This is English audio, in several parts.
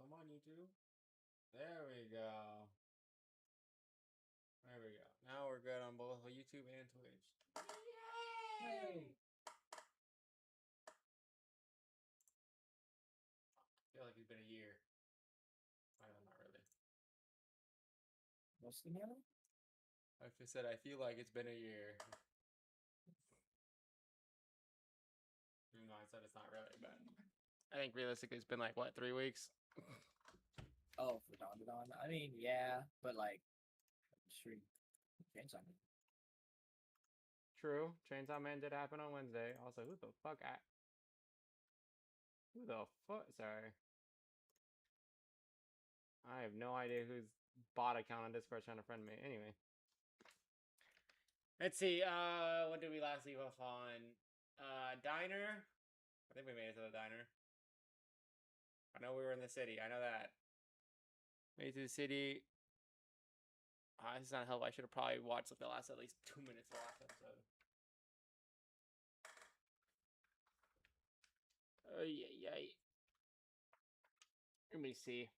Come on, YouTube. There we go. There we go. Now we're good on both YouTube and Twitch. Yay! I feel like it's been a year. Not really. What's the matter? Like I said, I feel like it's been a year. Even though I said it's not really, but I think realistically it's been like, what, 3 weeks? Oh, for Dandadan? I mean, yeah, but like, stream Chainsaw Man. True. Chainsaw Man did happen on Wednesday. Also, who the fuck? Who the fuck? Sorry. I have no idea whose bot account on Discord trying to friend me. Anyway. Let's see. What did we last leave off on? Diner. I think we made it to the diner. I know we were in the city. I know that. Made it to the city. This is not help. I should have probably watched like the last at least 2 minutes of the last episode. Oh yeah. Let me see.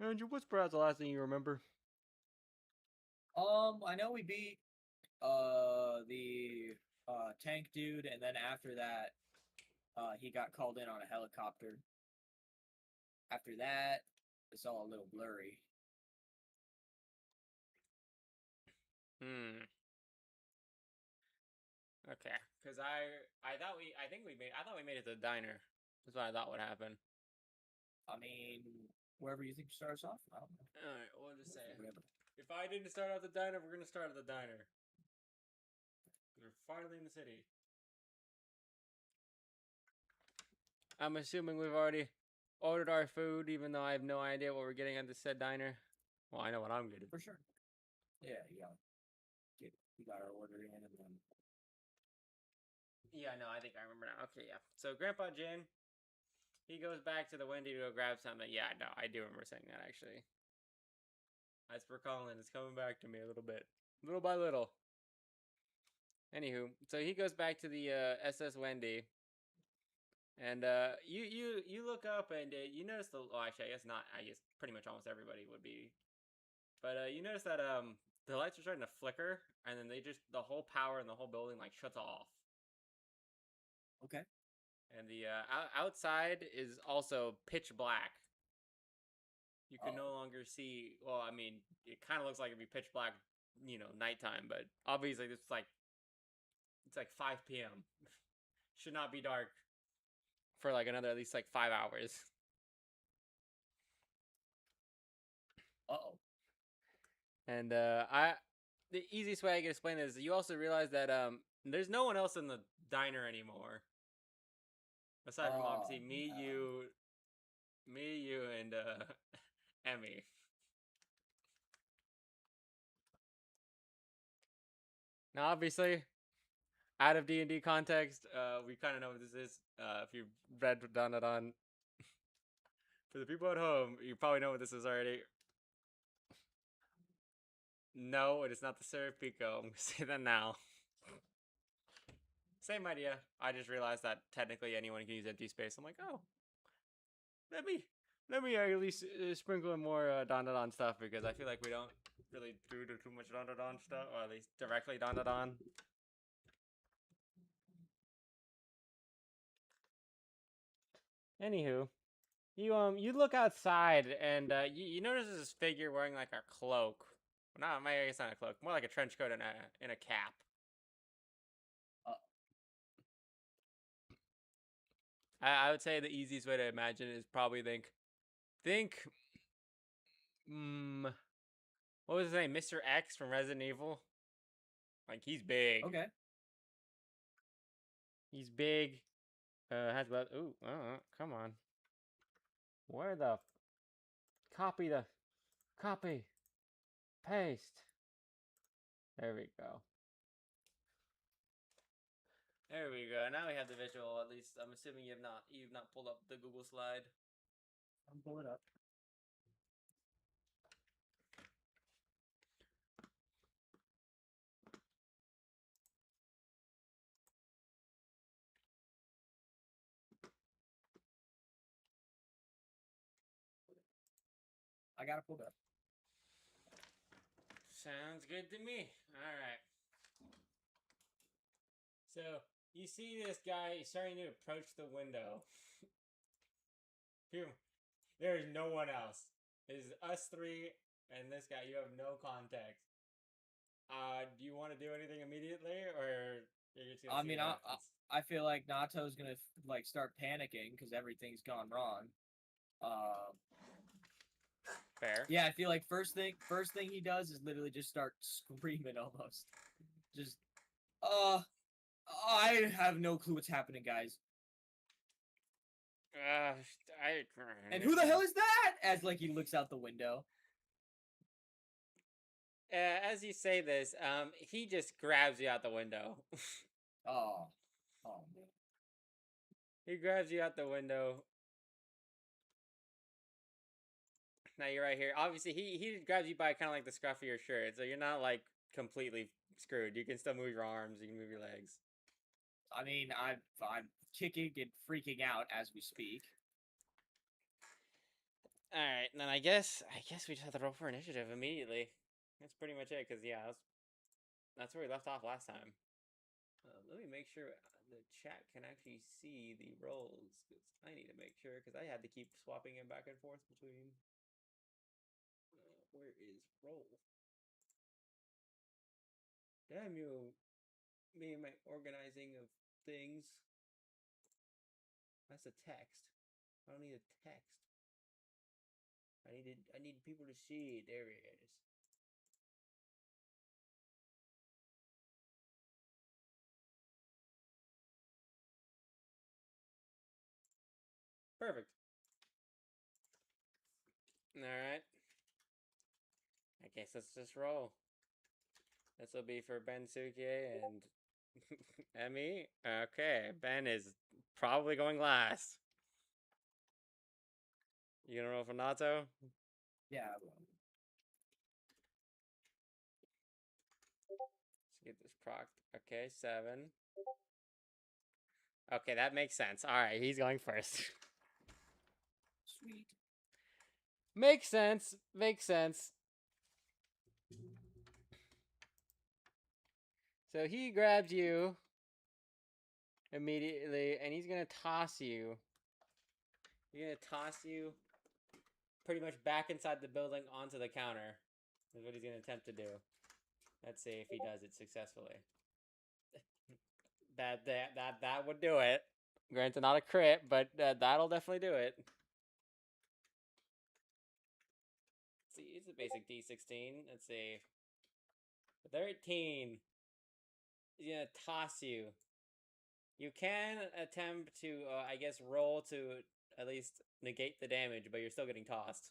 Andrew, what's perhaps the last thing you remember? I know we beat the tank dude, and then after that, he got called in on a helicopter. After that, it's all a little blurry. Okay, because I thought we made it to the diner. That's what I thought would happen. I mean, wherever you think to start us off. I don't know. All right, we'll just say Whatever. if I didn't start at the diner, we're gonna start at the diner. We're finally in the city. I'm assuming we've already ordered our food, even though I have no idea what we're getting at the said diner. Well, I know what I'm getting. For sure. Yeah, we got our order in, and then. Yeah, no, I think I remember now. Okay, yeah. So Grandpa Jin, he goes back to the Wendy to go grab something. Yeah, no, I do remember saying that actually. As for Colin, it's coming back to me a little bit, little by little. Anywho, so he goes back to the SS Wendy, and you look up and you notice the. Well, actually, I guess not. I guess pretty much almost everybody would be, but you notice that the lights are starting to flicker, and then the whole power in the whole building like shuts off. Okay. And the outside is also pitch black. You can no longer see. Well, I mean, it kind of looks like it'd be pitch black, nighttime. But obviously, it's like 5 p.m. Should not be dark for like another at least like 5 hours. And the easiest way I can explain it is you also realize that there's no one else in the diner anymore. Aside from obviously me, you, and Emmy. Now, obviously, out of D&D context, we kind of know what this is. If you've read Dandadan, for the people at home, you probably know what this is already. No, it is not the Serpico. I'm going to say that now. Same idea. I just realized that technically anyone can use empty space. I'm like, oh, let me at least sprinkle in more Dandadan stuff, because I feel like we don't really do too much Dandadan stuff, or at least directly Dandadan. Anywho, you look outside and you notice this figure wearing like a cloak. Well, not, I guess not a cloak, more like a trench coat and a cap. I would say the easiest way to imagine it is probably think. What was his name? Mr. X from Resident Evil. Like, he's big. Okay. He's big. Has about. Ooh, come on. Where the? Copy. Paste. There we go. There we go. Now we have the visual. At least I'm assuming you've not pulled up the Google slide. I'm pulling up. I got it pulled up. Sounds good to me. All right. So you see this guy starting to approach the window. Phew. There is no one else. It is us three and this guy. You have no context. Do you want to do anything immediately, or you're just gonna I see mean, what happens? I feel like Nato's gonna like start panicking because everything's gone wrong. Fair. Yeah, I feel like first thing he does is literally just start screaming almost. Just I have no clue what's happening, guys. And who the hell is that? As like he looks out the window. As you say this, he just grabs you out the window. Oh man. He grabs you out the window. Now you're right here. Obviously, he grabs you by kind of like the scruff of your shirt, so you're not like completely screwed. You can still move your arms. You can move your legs. I mean, I'm kicking and freaking out as we speak. All right, then I guess we just have to roll for initiative immediately. That's pretty much it, because yeah, that's where we left off last time. Let me make sure the chat can actually see the rolls, because I need to make sure, because I had to keep swapping it back and forth between. Where is roll? Damn you, me and my organizing of things. That's a text. I don't need a text. I need people to see it. There it is. Perfect. Alright. I guess let's just roll. This will be for Ben Sukie and Emmy. Okay, Ben is probably going last. You gonna roll for Nato? Yeah, I will. Let's get this procced. Okay, 7. Okay, that makes sense. Alright, he's going first. Sweet. Makes sense. Makes sense. So he grabs you immediately, and he's gonna toss you. He's gonna toss you pretty much back inside the building onto the counter. Is what he's gonna attempt to do. Let's see if he does it successfully. That would do it. Granted, not a crit, but that'll definitely do it. Let's see, it's a basic D16. Let's see. 13. He's gonna toss you. You can attempt to, I guess, roll to at least negate the damage, but you're still getting tossed.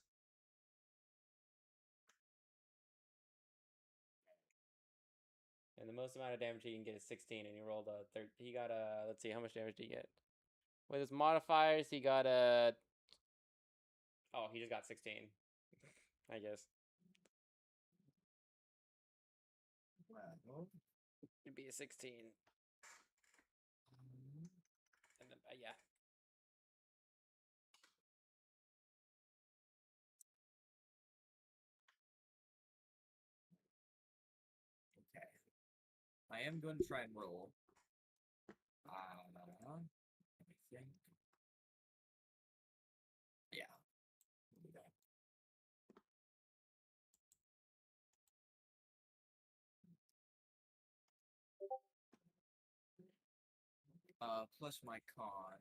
And the most amount of damage he can get is 16, and he rolled a 13. He got a, let's see, how much damage did he get? With his modifiers, he got a, oh, he just got 16, I guess. Well, It'd be a 16. And then, yeah. okay. I am going to try and roll. Let me think. Yeah. Plus my con.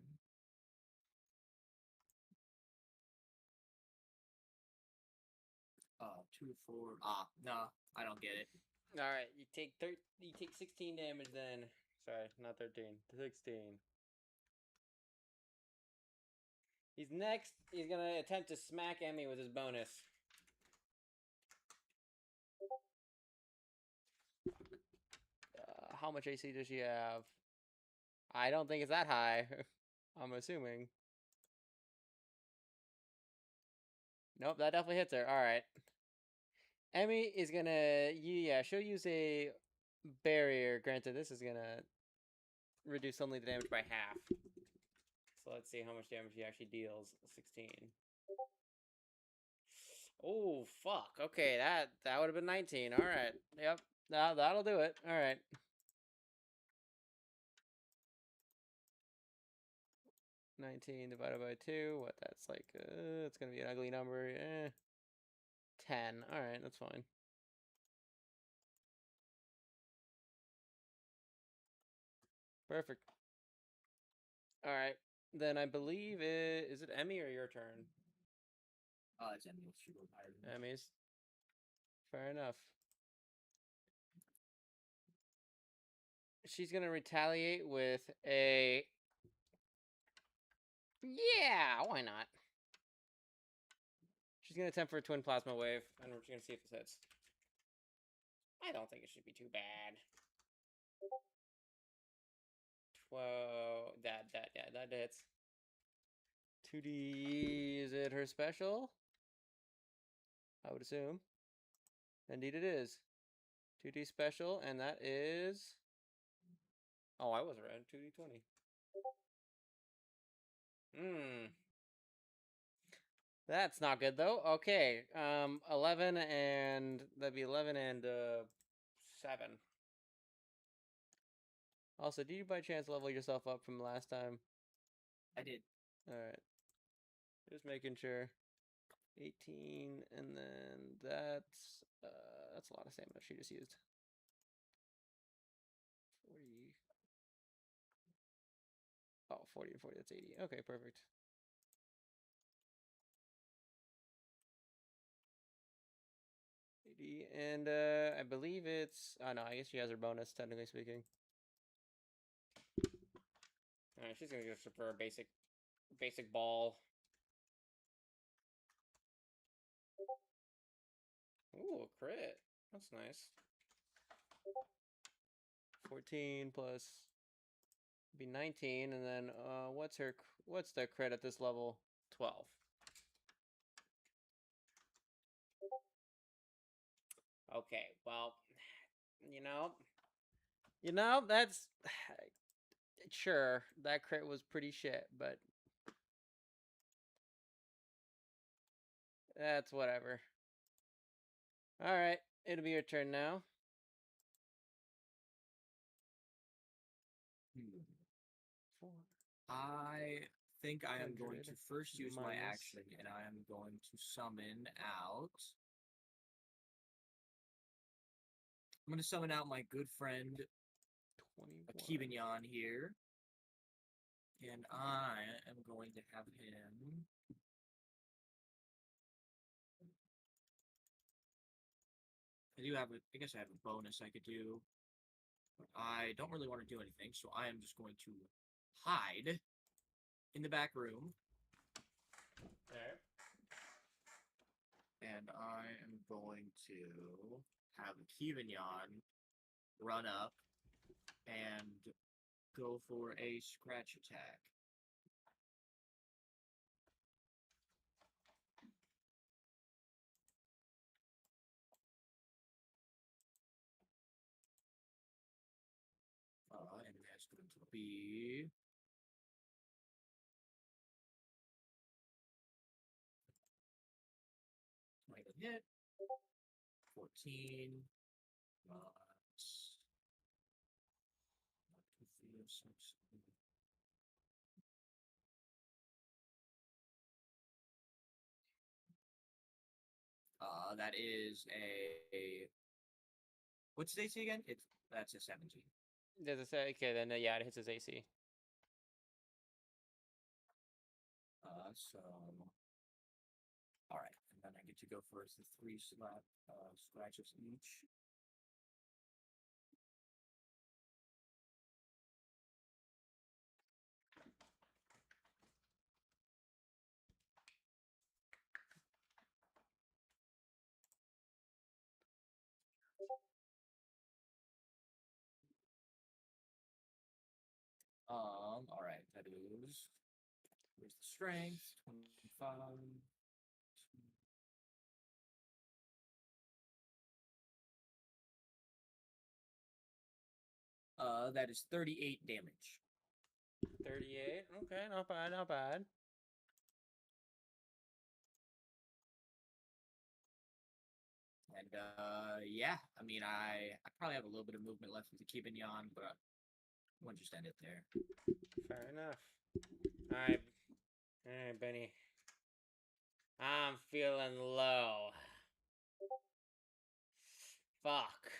Two to 4. No, I don't get it. All right, you take 16 damage then. Sorry, not 13. 16. He's next. He's gonna attempt to smack Emmy with his bonus. How much AC does she have? I don't think it's that high. I'm assuming. Nope, that definitely hits her. All right. Emmy is gonna, yeah, she'll use a barrier. Granted, this is gonna reduce only the damage by half. So let's see how much damage he actually deals. 16. Oh, fuck. Okay, that would have been 19. All right. Yep. That'll do it. All right. 19 divided by 2. What, that's like, it's going to be an ugly number. 10. All right, that's fine. Perfect. All right. Then I believe is it Emmy or your turn? It's Emmy's. She goes higher than me. Emmy's. Fair enough. She's going to retaliate with a... Yeah, why not? She's going to attempt for a twin plasma wave, and we're just going to see if this hits. I don't think it should be too bad. 12. That hits. 2D. Is it her special? I would assume. Indeed it is. 2D special, and that is... Oh, I was right. 2D20. That's not good, though. Okay. 11 and... That'd be 11 and 7. Also, did you by chance level yourself up from last time? I did. Alright. Just making sure. 18, and then that's a lot of stamina she just used. 40. Oh, 40 and 40, that's 80. Okay, perfect. 80, and I believe it's... Oh, no, I guess she has her bonus, technically speaking. Alright, she's gonna go for a basic ball. Ooh, a crit. That's nice. 14 plus be 19, and then what's the crit at this level? 12. Okay, well, that's sure that crit was pretty shit, but that's whatever. All right, it'll be your turn now. I think I am going 100 to first use my minus- action, and I am going to summon out. I'm going to summon out my good friend 21. Akibanyan here, and I am going to have him. I guess I have a bonus I could do. But I don't really want to do anything, so I am just going to hide in the back room. Okay. And I am going to have Akibanyan run up and go for a scratch attack. And that's going to be... Make a hit. 14. That is a... What's the AC again? That's a 17. Does it say? Okay, then yeah, it hits his AC. So... Alright, and then I get to go for the 3 scratches each. All right, that is. Where's the strength? 25. That is 38 damage. 38. Okay, not bad, not bad. And yeah, I mean, I probably have a little bit of movement left with the Kibinyan, but I won't just end it there. Fair enough. Alright. Alright, Benny. I'm feeling low. Fuck.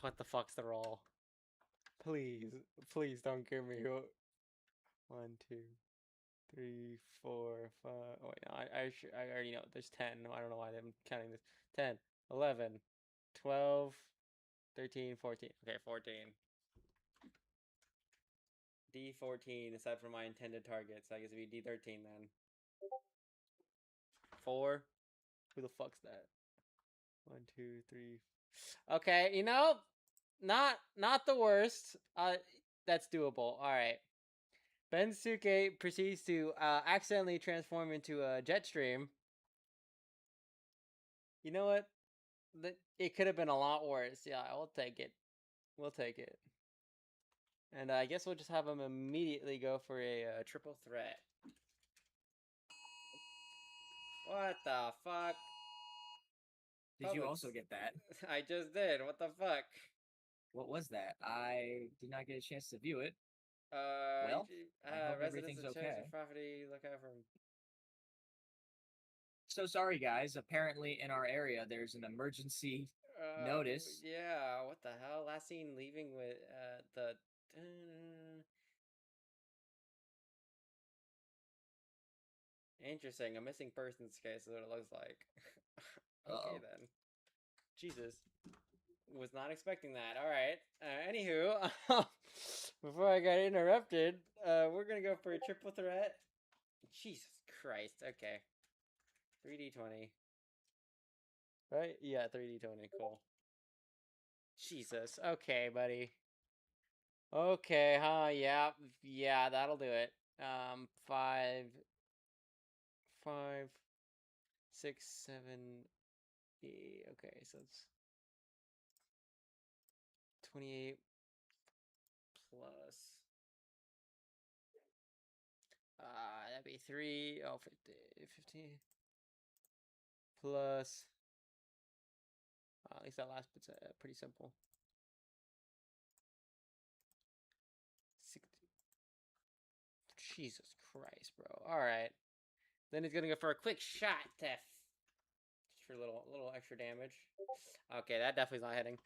What the fuck's the roll? Please, please don't give me 1, 2, 3, 4, 5. Oh wait, no, I already know. There's 10. No, I don't know why I'm counting this. 10, 11, 12, 13, 14. Okay, 14. D14 aside from my intended target, so I guess it'd be D13 then. 4. Who the fuck's that? 1, 2, 3. Okay, you know, not the worst. That's doable. All right. Bensuke proceeds to accidentally transform into a jet stream. You know what? It could have been a lot worse. Yeah, we'll take it. We'll take it. And I guess we'll just have him immediately go for a triple threat. What the fuck? Did you also get that? I just did. What the fuck? What was that? I did not get a chance to view it. Well, I hope residents everything's of okay. chosen property look out for him. So sorry, guys. Apparently, in our area, there's an emergency notice. Yeah, what the hell? Last seen leaving with the. Interesting. A missing persons case is what it looks like. Okay then. Jesus. Was not expecting that. All right. Anywho, before I got interrupted, we're gonna go for a triple threat. Jesus Christ. Okay. 3d20. Right? Yeah, 3d20. Cool. Jesus. Okay, buddy. Okay, huh? Yeah, yeah, that'll do it. 5, 5, 6, 7, 8. Okay, so it's 28 plus. That'd be 3. Oh, 50, 15 plus. At least that last bit's pretty simple. 60. Jesus Christ, bro. All right. Then he's gonna go for a quick shot to just for a little extra damage. Okay, that definitely's not hitting.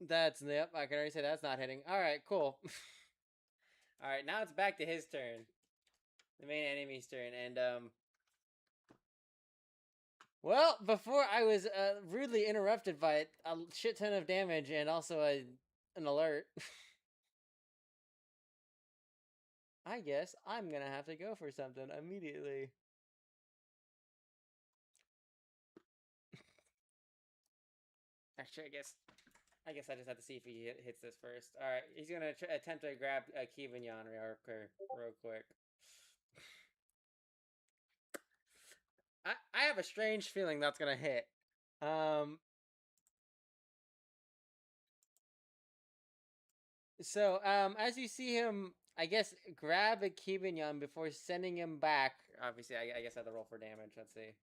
Yep, I can already say that's not hitting. All right, cool. All right, now it's back to his turn. The main enemy's turn, and well, before I was rudely interrupted by a shit ton of damage and also an alert. I guess I'm gonna have to go for something immediately. Actually, I guess I just have to see if he hits this first. All right, he's gonna attempt to grab a Kivignon real quick. I have a strange feeling that's gonna hit. So as you see him, I guess grab a Kibinyan before sending him back. Obviously, I guess I have to roll for damage. Let's see.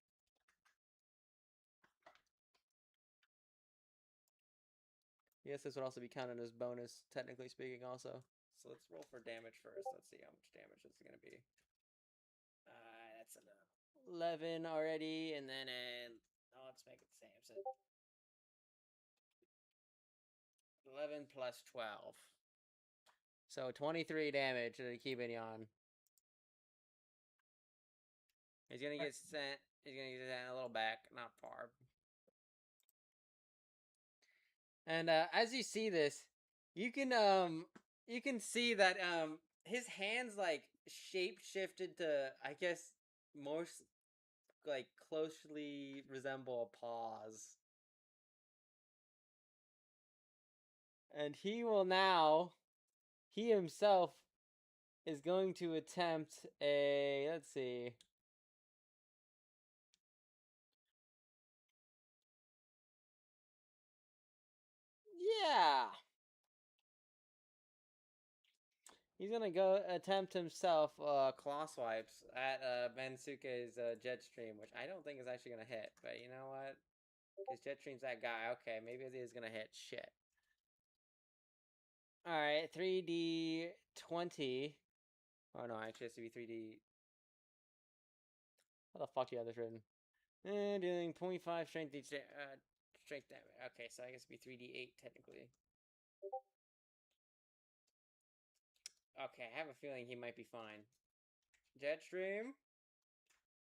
Yes, this would also be counted as bonus, technically speaking, also. So let's roll for damage first. Let's see how much damage this is gonna be. That's an 11 already, and then let's make it the same. So 11 plus 12. So 23 damage to the Kibinyan. He's gonna get sent. He's gonna get sent a little back, not far. And as you see this, you can see that his hands like shape shifted to, I guess, most like closely resemble paws. And he will now, he himself is going to attempt a, let's see. Yeah. He's gonna go attempt himself claw swipes at Bensuke's Jetstream, which I don't think is actually gonna hit. But you know what? Because Jetstream's that guy. Okay, maybe it is gonna hit. Shit. Alright, 3D20. Oh no, actually it has to be 3D. How the fuck do you have this written? Doing 0.5 strength each strength damage. Okay, so I guess it'd be 3D8 technically. Okay, I have a feeling he might be fine. Jetstream.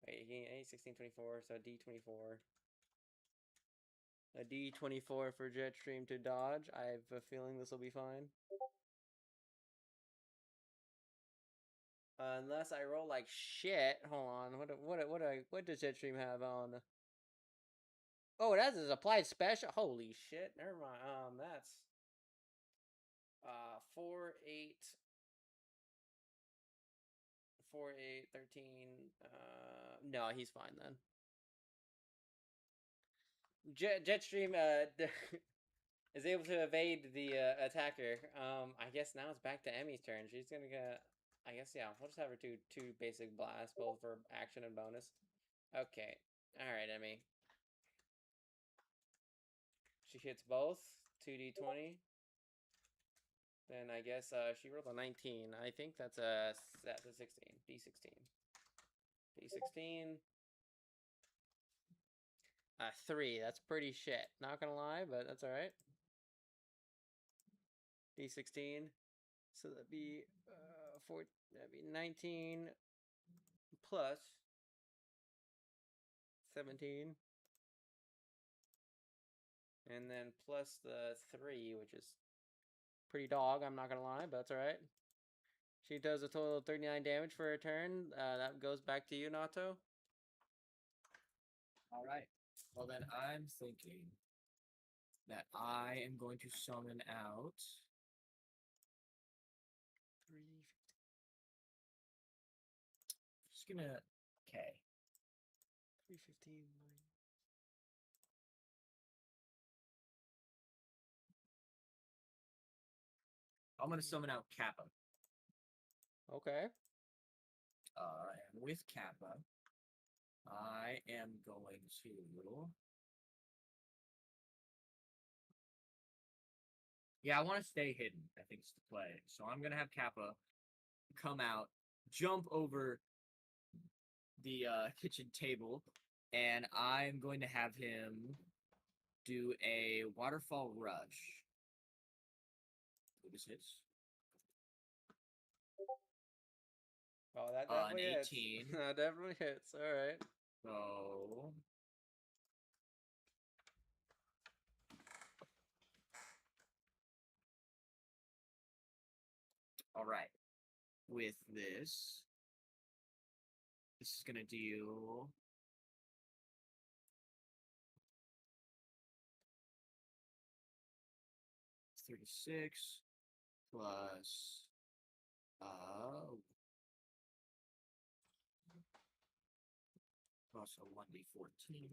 Wait, he 16, 24, so D24. A D24 for Jetstream to dodge. I have a feeling this will be fine. Unless I roll like shit. Hold on. What does Jetstream have on? Oh, it has his applied special. Holy shit. Never mind. That's 4, 8, 4, 8, 13. No, he's fine then. Jetstream is able to evade the attacker. I guess now it's back to Emmy's turn. She's gonna get. I guess yeah. We'll just have her do 2 basic blasts, both for action and bonus. Okay. All right, Emmy. She hits both. 2d20. Then I guess she rolled a 19. I think that's a 16. D16. D16. 3. That's pretty shit. Not gonna lie, but that's alright. D16. So that'd be 4. That'd be 19 plus 17. And then plus the 3, which is pretty dog, I'm not gonna lie, but that's alright. She does a total of 39 damage for her turn. That goes back to you, Nato. Alright. Well, then I'm thinking that I am going to summon out 3. Just gonna. Okay. 315. I'm gonna summon out Kappa. Okay. And with Kappa, I am going to. Yeah, I want to stay hidden, I think, is the play. So I'm going to have Kappa come out, jump over the kitchen table, and I'm going to have him do a waterfall rush. This hits. Oh, that definitely an hits. 18. That definitely hits. All right. So. All right. With this is going to deal 36 plus plus a 1d14.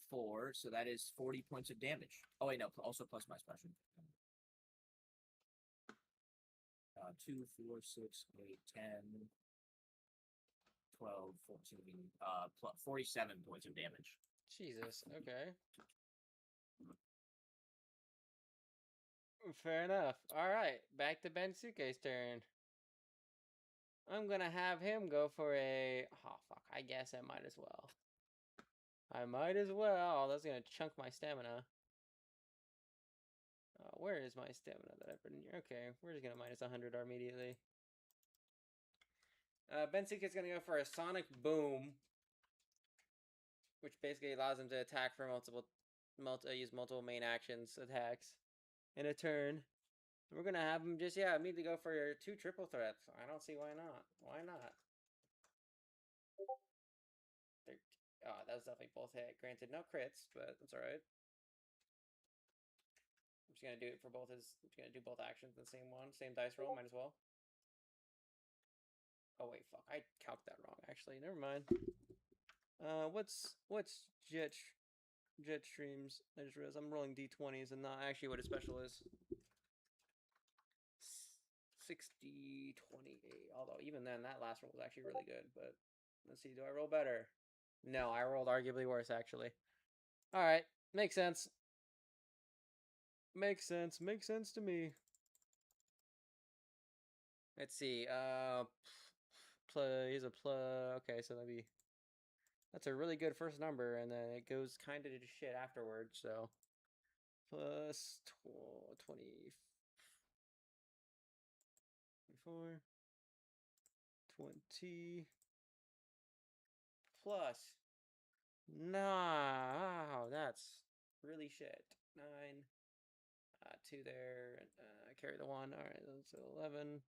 4, so that is 40 points of damage. Oh wait, no, also plus my special. 2, 4, 6, 8, 10, 12, 14, plus 47 points of damage. Jesus, okay. Fair enough. Alright, back to Bensuke's turn. I'm gonna have him go for a... Oh, fuck. I guess I might as well. I might as well. Oh, that's gonna chunk my stamina. Where is my stamina that I put in here? Okay, we're just gonna minus 100 immediately. Bensuke's gonna go for a Sonic Boom, which basically allows him to attack for use multiple main actions attacks in a turn. We're gonna have him just immediately go for your 2 triple threats. I don't see why not. Why not? Oh, that was definitely both hit. Granted, no crits, but that's alright. I'm just gonna do it for both his. I'm just gonna do both actions in the same one. Same dice roll, might as well. Oh wait, fuck. I calced that wrong, actually. Never mind. What's jet streams? I just realized I'm rolling d20s and not actually what a special is. 60, 28. Although even then, that last roll was actually really good. But let's see, do I roll better? No, I rolled arguably worse actually. All right, makes sense. Makes sense. Makes sense to me. Let's see. He's a plus. Okay, so that's a really good first number, and then it goes kind of to shit afterwards. So plus 20, 24, 20 plus. Nah, that's really shit. 9, 2 there, carry the 1. All right, so 11.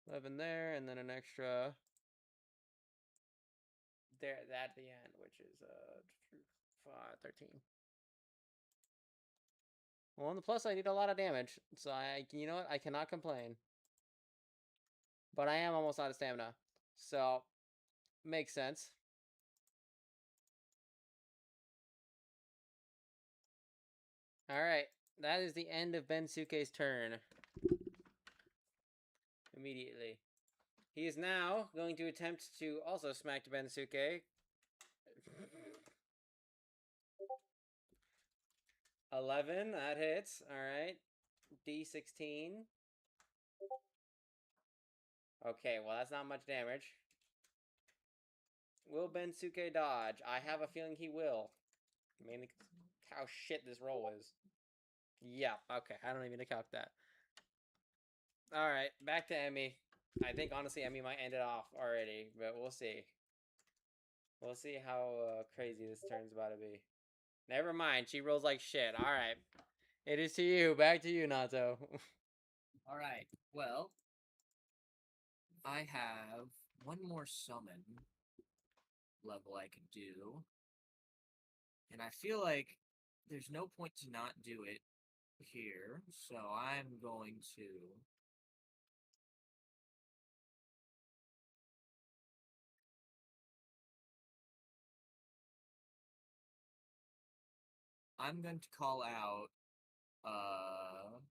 11 there, and then an extra there at the end, which is 13. Well, on the plus, I did a lot of damage, so you know what? I cannot complain. But I am almost out of stamina, so makes sense. All right, that is the end of Bensuke's turn. Immediately, he is now going to attempt to also smack Bensuke. 11, that hits. All right, D16. Okay, well that's not much damage. Will Bensuke dodge? I have a feeling he will. Mainly how shit this roll is. Yeah, okay. I don't even need to calc that. Alright, back to Emmy. I think, honestly, Emmy might end it off already, but we'll see. We'll see how crazy this turn's about to be. Never mind, she rolls like shit. Alright. It is to you. Back to you, Nato. Alright, well, I have one more summon level I could do. And I feel like there's no point to not do it here, so I'm going to call out I'm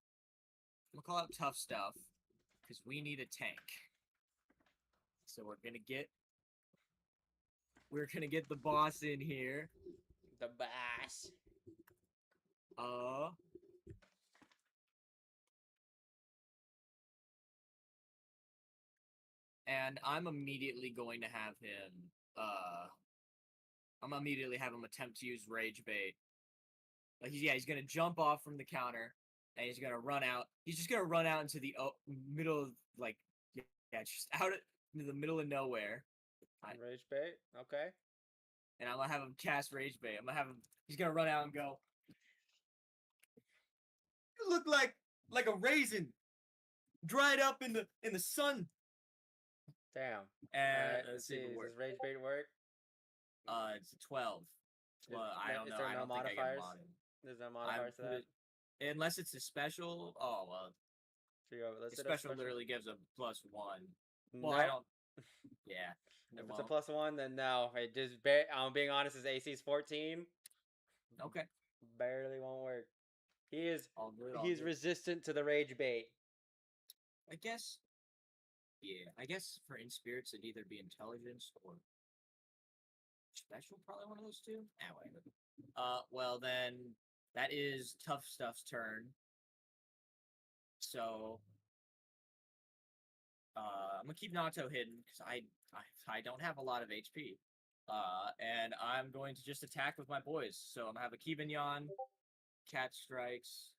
gonna call out Tough Stuff because we need a tank. So we're gonna get the boss in here. The boss. And I'm immediately going to have him attempt to use Rage Bait. Like he's gonna jump off from the counter and he's gonna run out. He's just gonna run out into the middle of just out into the middle of nowhere. Rage bait? Okay. And I'm gonna have him cast Rage Bait. He's gonna run out and go, "You look like a raisin, dried up in the sun." Damn. And Alright, let's see. Does Rage bait work? It's 12. Well, I don't know. I don't think I get modded. There's no modifiers to that? Unless it's a special. Oh, well. The special literally gives a +1. Well, I don't. Yeah. If it's a +1, then no. It just, I'm being honest, his AC is 14. Okay. Barely won't work. He's good. resistant to the Rage Bait. I guess. Yeah. I guess for Inspirits, it'd either be Intelligence or Special, probably one of those two. Anyway. Well then, that is Tough Stuff's turn. So, I'm gonna keep Nato hidden because I don't have a lot of HP. And I'm going to just attack with my boys. So I'm gonna have a Kibinyan, Cat Strikes.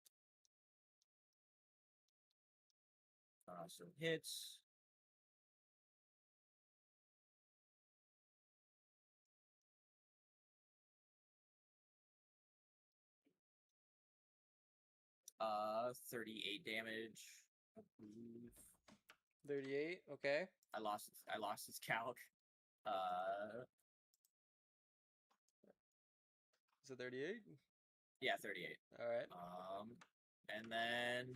So hits. Uh, 38 damage. 38, okay. I lost its calc. So 38? Yeah, 38. Alright. And then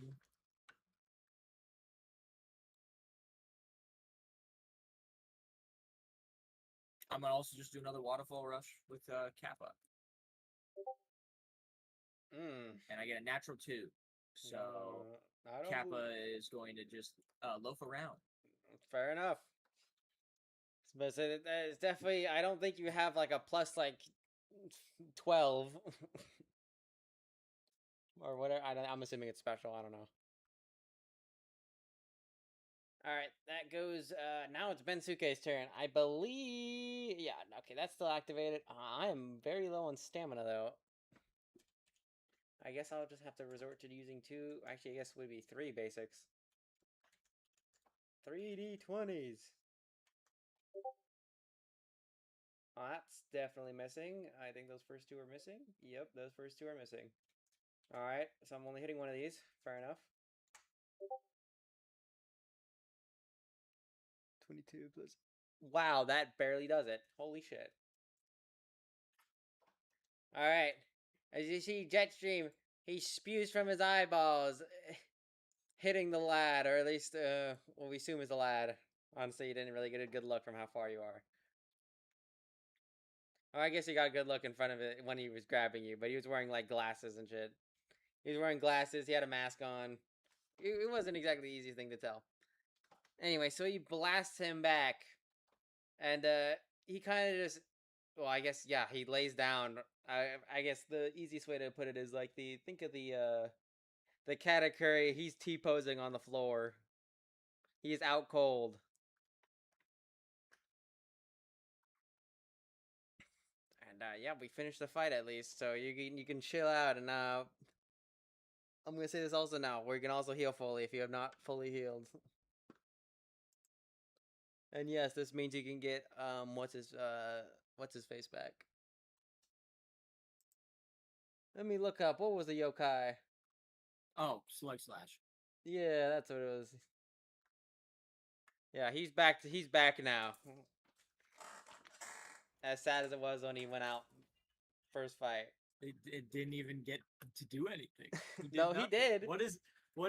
I'm gonna also just do another waterfall rush with Kappa. And I get a natural 2. So I don't Kappa is going to just loaf around. Fair enough. But it's definitely, I don't think you have like a plus like 12 or whatever. I'm assuming it's special. I don't know. All right, that goes. Now it's Bensuke's turn. I believe. Yeah, okay, that's still activated. I am very low on stamina though. I guess I'll just have to resort to using 2. Actually, I guess it would be 3 basics. 3d20s. Oh, that's definitely missing. I think those first 2 are missing. Yep, those first 2 are missing. Alright, so I'm only hitting one of these. Fair enough. 22 plus... Wow, that barely does it. Holy shit. Alright. As you see, Jetstream, he spews from his eyeballs, hitting the lad, or at least, what we assume is the lad. Honestly, you didn't really get a good look from how far you are. Oh, I guess you got a good look in front of it when he was grabbing you, but he was wearing, like, glasses and shit. He was wearing glasses, he had a mask on. It wasn't exactly the easiest thing to tell. Anyway, so he blasts him back. And he kind of just, well, I guess, yeah, he lays down. I guess the easiest way to put it is like think of the Katakuri, he's T-posing on the floor. He's out cold. And yeah, we finished the fight at least, so you can chill out. And I'm gonna say this also now, where you can also heal fully if you have not fully healed. And yes, this means you can get what's his face back. Let me look up, what was the yokai? Oh, Slug Slash. Yeah, that's what it was. Yeah, he's back now. As sad as it was when he went out first fight. It didn't even get to do anything. No, he did. What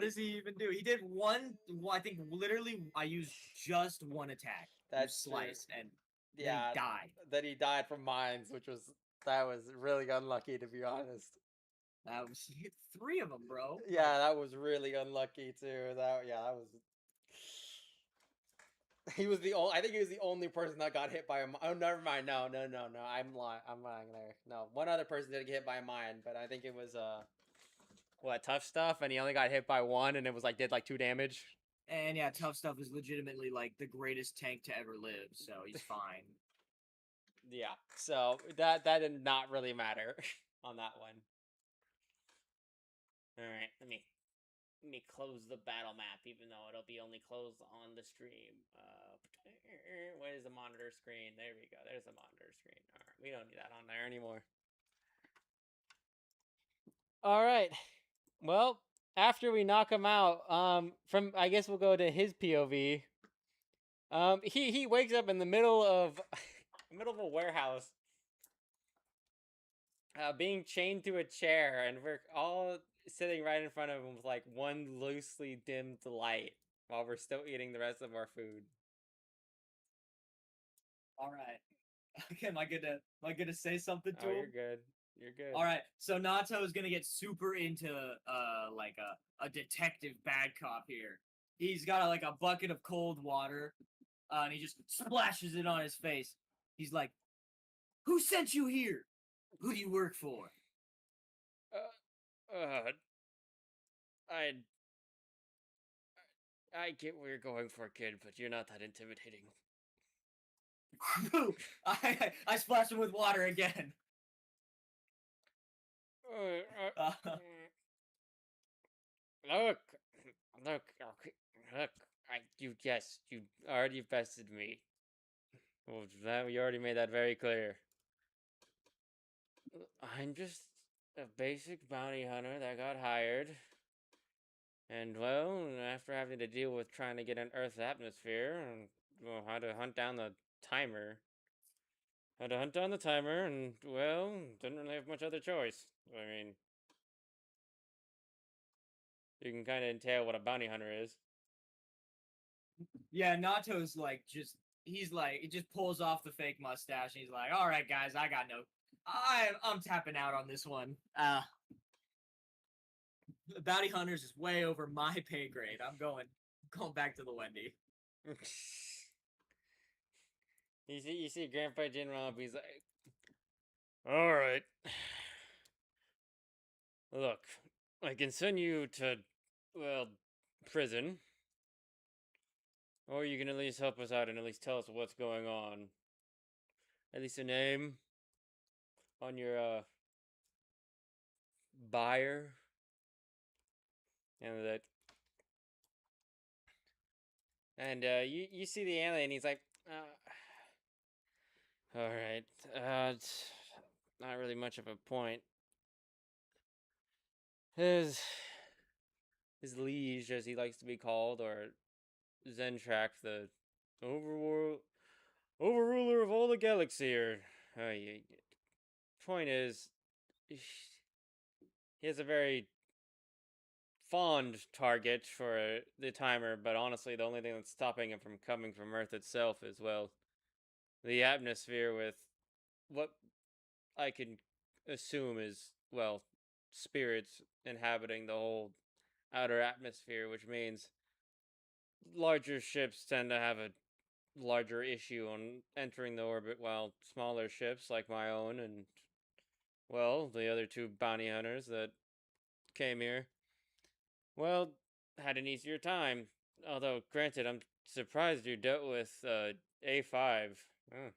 does he even do? He did one. I think literally I used just one attack. That's slice true. and Yeah, then he died. Then he died from mines, that was really unlucky, to be honest. That was 3 of them, bro. Yeah, that was really unlucky too. That was. I think he was the only person that got hit by a mine. Oh, never mind. No. I'm lying there. No, one other person did get hit by a mine, but I think it was Tough Stuff, and he only got hit by 1, and it was did 2 damage. And yeah, Tough Stuff is legitimately like the greatest tank to ever live, so he's fine. Yeah, so that did not really matter on that one. All right, let me close the battle map, even though it'll be only closed on the stream. What is the monitor screen? There we go. There's the monitor screen. All right, we don't need that on there anymore. All right. Well, after we knock him out, I guess we'll go to his POV. He wakes up in the middle of a warehouse, being chained to a chair, and we're all sitting right in front of him with one loosely dimmed light while we're still eating the rest of our food. All right. Okay, am I gonna say something to him? You're good. You're good. All right. So Nato is gonna get super into a detective bad cop here. He's got a bucket of cold water, and he just splashes it on his face. He's like, "Who sent you here? Who do you work for?" I get where you're going for, kid, but you're not that intimidating. I splashed him with water again. Look, you already bested me. Well, you already made that very clear. I'm just a basic bounty hunter that got hired. And, well, after having to deal with trying to get an Earth's atmosphere and how to hunt down the timer, Had to hunt down the timer, and, well, didn't really have much other choice. I mean, you can kind of entail what a bounty hunter is. Yeah, Nato's like he's like he just pulls off the fake mustache and he's like, all right guys, I'm tapping out on this one. Bounty Hunters is way over my pay grade. I'm going back to the Wendy. You see Grandpa Jin Rob, he's like, all right. Look, I can send you to, well, prison. Or you can at least help us out and at least tell us what's going on. At least a name on your, buyer. And that. And, you see the alien, he's like, alright, it's not really much of a point. His liege, as he likes to be called, or Zentrak, the overruler of all the galaxy, or point is, he has a very fond target for the timer, but honestly, the only thing that's stopping him from coming from Earth itself is, well, the atmosphere with what I can assume is, well, spirits inhabiting the whole outer atmosphere, which means larger ships tend to have a larger issue on entering the orbit, while smaller ships like my own and, well, the other two bounty hunters that came here, well, had an easier time. Although, granted, I'm surprised you dealt with A5. Oh.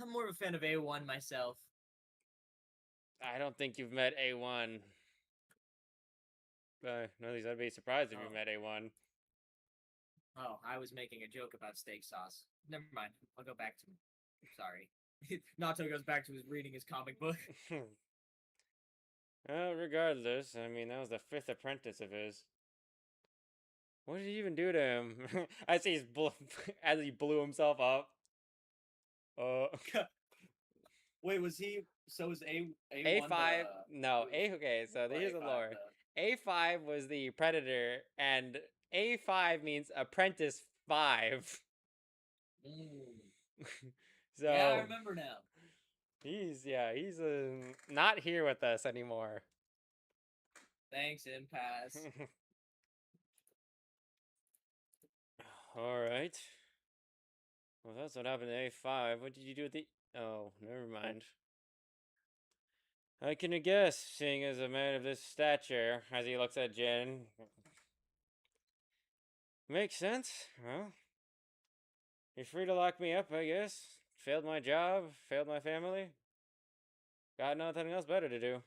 I'm more of a fan of A1 myself. I don't think you've met A1. No, I'd be surprised if you met A1. Oh, I was making a joke about steak sauce. Never mind. I'll go back to. Sorry. Nato goes back to reading his comic book. Well, regardless, I mean, that was the 5th apprentice of his. What did he even do to him? As as he blew himself up. Wait, was he? So was A1 A5? No, okay, so well, here's the A5 lore. A5 was the predator, and A5 means apprentice 5. So yeah, I remember now. He's not here with us anymore. Thanks, Impasse. Alright. Well, that's what happened to A5. What did you do with the... Oh, never mind. I can guess, seeing as a man of this stature, as he looks at Jen. Makes sense. Well, you're free to lock me up, I guess. Failed my job, failed my family. Got nothing else better to do.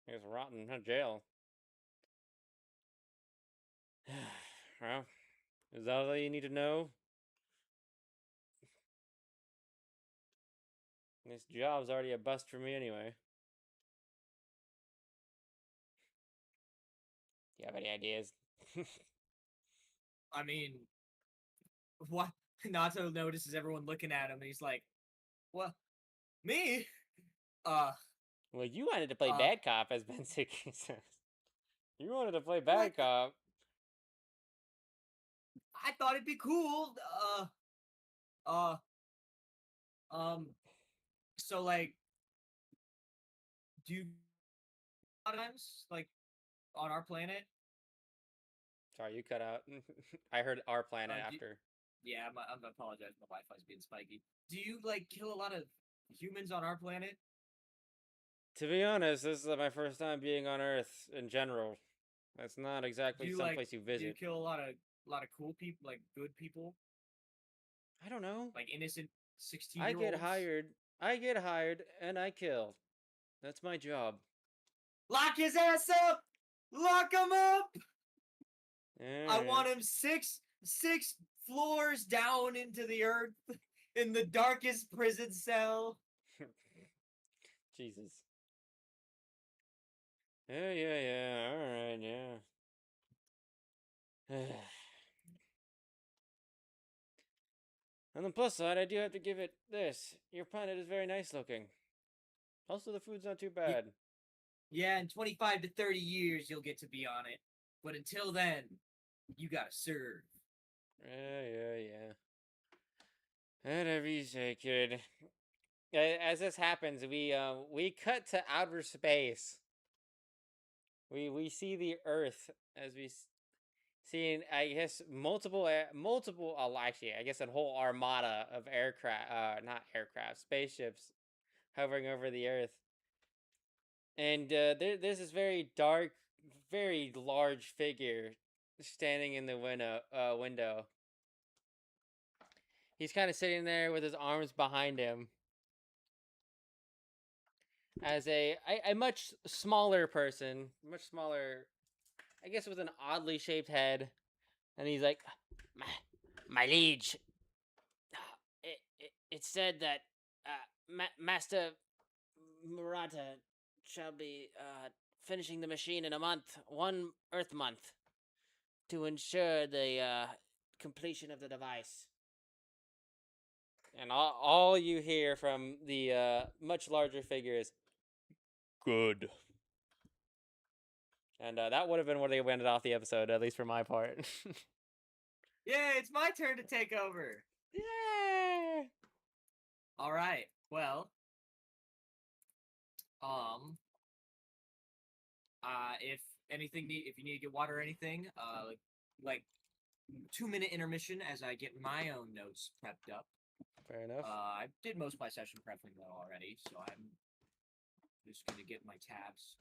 I guess rot in jail. Well, is that all you need to know? This job's already a bust for me anyway. Do you have any ideas? I mean, what? Nato notices everyone looking at him, and he's like, "What? Me? Well, you wanted to play bad cop, as Ben Sicky says. You wanted to play bad cop. I thought it'd be cool. So like, do you times like on our planet? Sorry, you cut out. I heard our planet after. Yeah, I'm gonna apologize. My Wi-Fi's being spiky. Do you like kill a lot of humans on our planet? To be honest, this is my first time being on Earth in general. That's not exactly someplace you visit. Do you kill a lot of cool people, like good people? I don't know. Like innocent 16-year-olds? I get hired, and I kill. That's my job. Lock his ass up! Lock him up! I Right. want him six floors down into the earth in the darkest prison cell. Jesus. Yeah. Alright, yeah. On the plus side, I do have to give it this. Your planet is very nice looking. Also, the food's not too bad. Yeah, in 25 to 30 years, you'll get to be on it. But until then, you gotta serve. Yeah. Whatever you say, kid. As this happens, we cut to outer space. We see the Earth as we see, I guess, multiple. Actually, I guess a whole armada of aircraft, not aircraft, spaceships hovering over the Earth. And there's this very dark, very large figure standing in the window. He's kind of sitting there with his arms behind him. As a much smaller person, much smaller, I guess, with an oddly shaped head, and he's like, my liege. It said that Master Murata shall be finishing the machine in a month, 1 Earth month, to ensure the completion of the device. And all you hear from the much larger figure is, good. And that would have been where they ended off the episode, at least for my part. Yeah, it's my turn to take over. Yeah. All right. Well, if if you need to get water or anything, like 2-minute intermission as I get my own notes prepped up. Fair enough. I did most of my session prepping though already, so I'm just gonna get my tabs.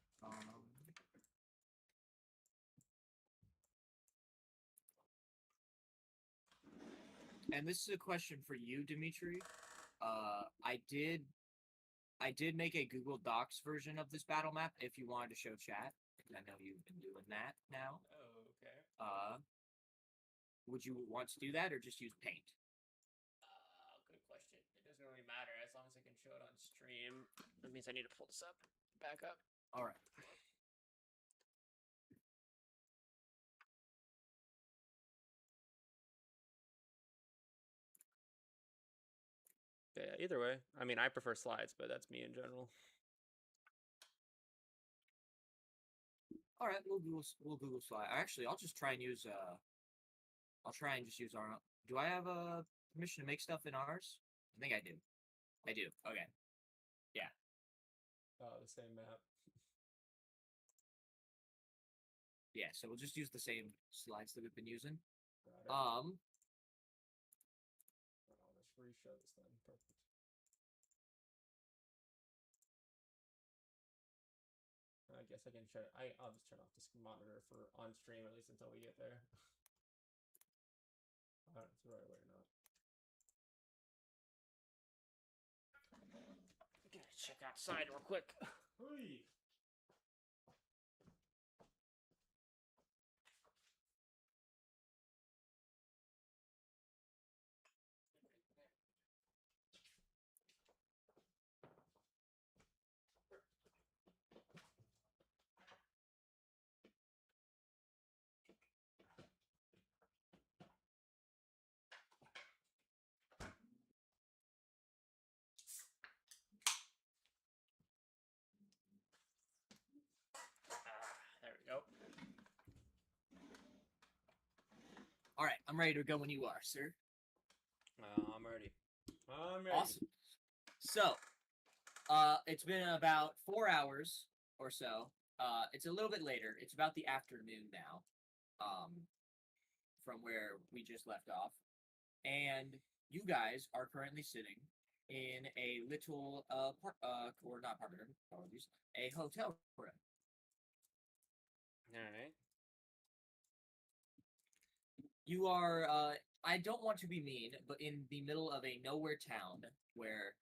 And this is a question for you, Dimitri. I did make a Google Docs version of this battle map if you wanted to show chat, because I know you've been doing that now. Oh, okay. Would you want to do that or just use Paint? Good question. It doesn't really matter as long as I can show it on stream. That means I need to pull this up, back up. All right. Yeah, either way. I mean, I prefer slides, but that's me in general. All right, we'll Google Slide. Actually, I'll just try and use I'll try and just use our. Do I have a permission to make stuff in ours? I think I do. I do. Okay. Yeah. Oh, the same map. Yeah. So we'll just use the same slides that we've been using. Got it. Let's re-show this then. Perfect. I guess I can shut. I'll just turn off this monitor for on stream at least until we get there. I don't know if it's the right way or not. Gotta check outside real quick. Hurry. There we go. All right, I'm ready to go when you are, sir. I'm ready. I'm ready. Awesome. So, it's been about 4 hours or so. It's a little bit later. It's about the afternoon now, from where we just left off, and you guys are currently sitting in a little or not apartment room, apologies, a hotel room. All right. You are, I don't want to be mean, but in the middle of a nowhere town where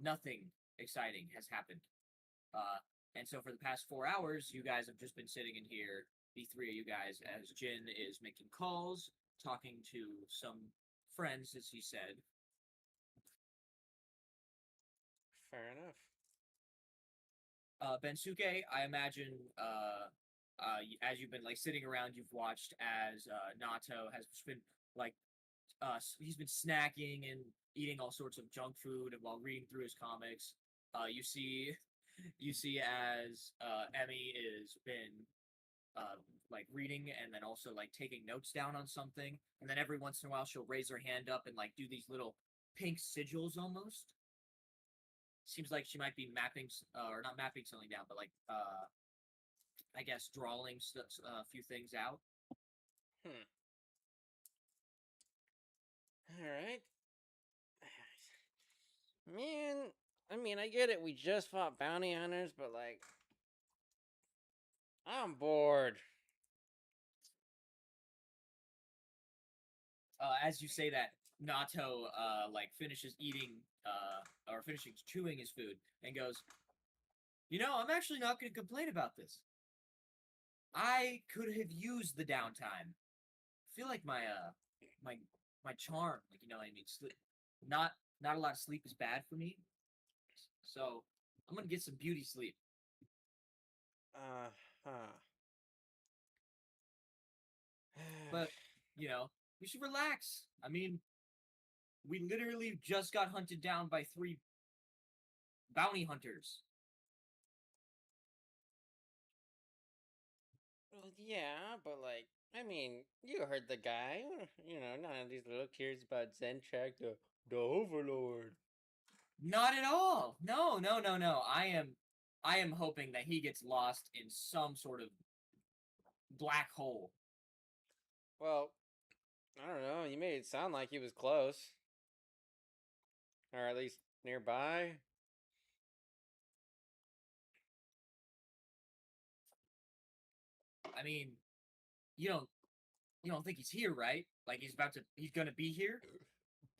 nothing exciting has happened. And so for the past 4 hours, you guys have just been sitting in here, the 3 of you guys, as Jin is making calls, talking to some friends, as he said. Fair enough. Bensuke, I imagine, as you've been like sitting around, you've watched as Nato has been like he's been snacking and eating all sorts of junk food, and while reading through his comics, you see as Emmy is been like reading and then also like taking notes down on something, and then every once in a while she'll raise her hand up and like do these little pink sigils almost. Seems like she might be mapping or not mapping something down, but like I guess drawing a few things out. Hmm. All right. Man, I mean, I get it. We just fought bounty hunters, but like, I'm bored. As you say that, Nato like finishes eating or finishes chewing his food and goes, I'm actually not going to complain about this. I could have used the downtime. I feel like my my charm, like I mean, sleep, not a lot of sleep is bad for me. So I'm gonna get some beauty sleep. Huh. But we should relax. I mean, we literally just got hunted down by 3 bounty hunters. Well, yeah, but like, I mean, you heard the guy. None of these little kids about Zen check the Overlord. Not at all. No, no, no, no. I am hoping that he gets lost in some sort of black hole. Well, I don't know. You made it sound like he was close, or at least nearby. I mean, you don't think he's here, right? Like he's gonna be here?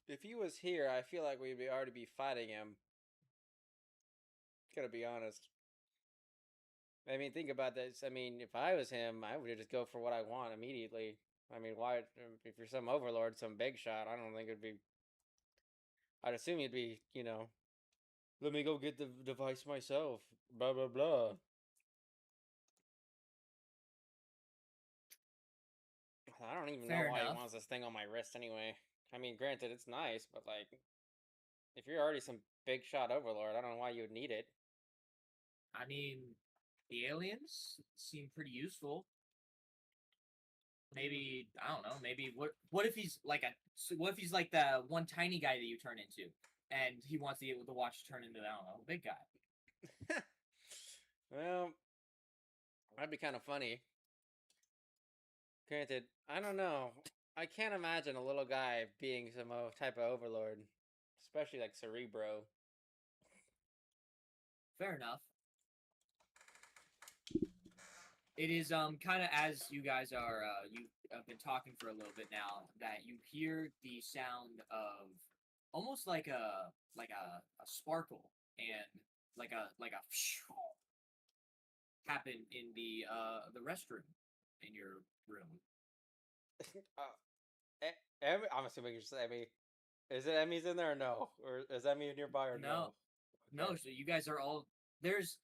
If he was here, I feel like we'd already be fighting him. Gotta be honest. I mean, think about this. I mean, if I was him, I would just go for what I want immediately. I mean, why? If you're some overlord, some big shot, I don't think it'd be. I'd assume you'd be, let me go get the device myself. Blah blah blah. I don't even know Fair why he enough. wants this thing on my wrist anyway. I mean, granted, it's nice, but like, if you're already some big shot overlord, I don't know why you would need it. I mean, the aliens seem pretty useful. Maybe I don't know. Maybe what if he's like what if he's like the one tiny guy that you turn into, and he wants the watch to turn into I don't know big guy. Well, that'd be kind of funny. Granted, I don't know. I can't imagine a little guy being some type of overlord, especially like Cerebro. Fair enough. It is kind of as you guys are you have been talking for a little bit now that you hear the sound of almost like a sparkle and like a happen in the restroom in your room. I'm assuming it's Emmy. Is it Emmy's in there or no? Or is Emmy nearby or No, no? no. Okay. So you guys are all there's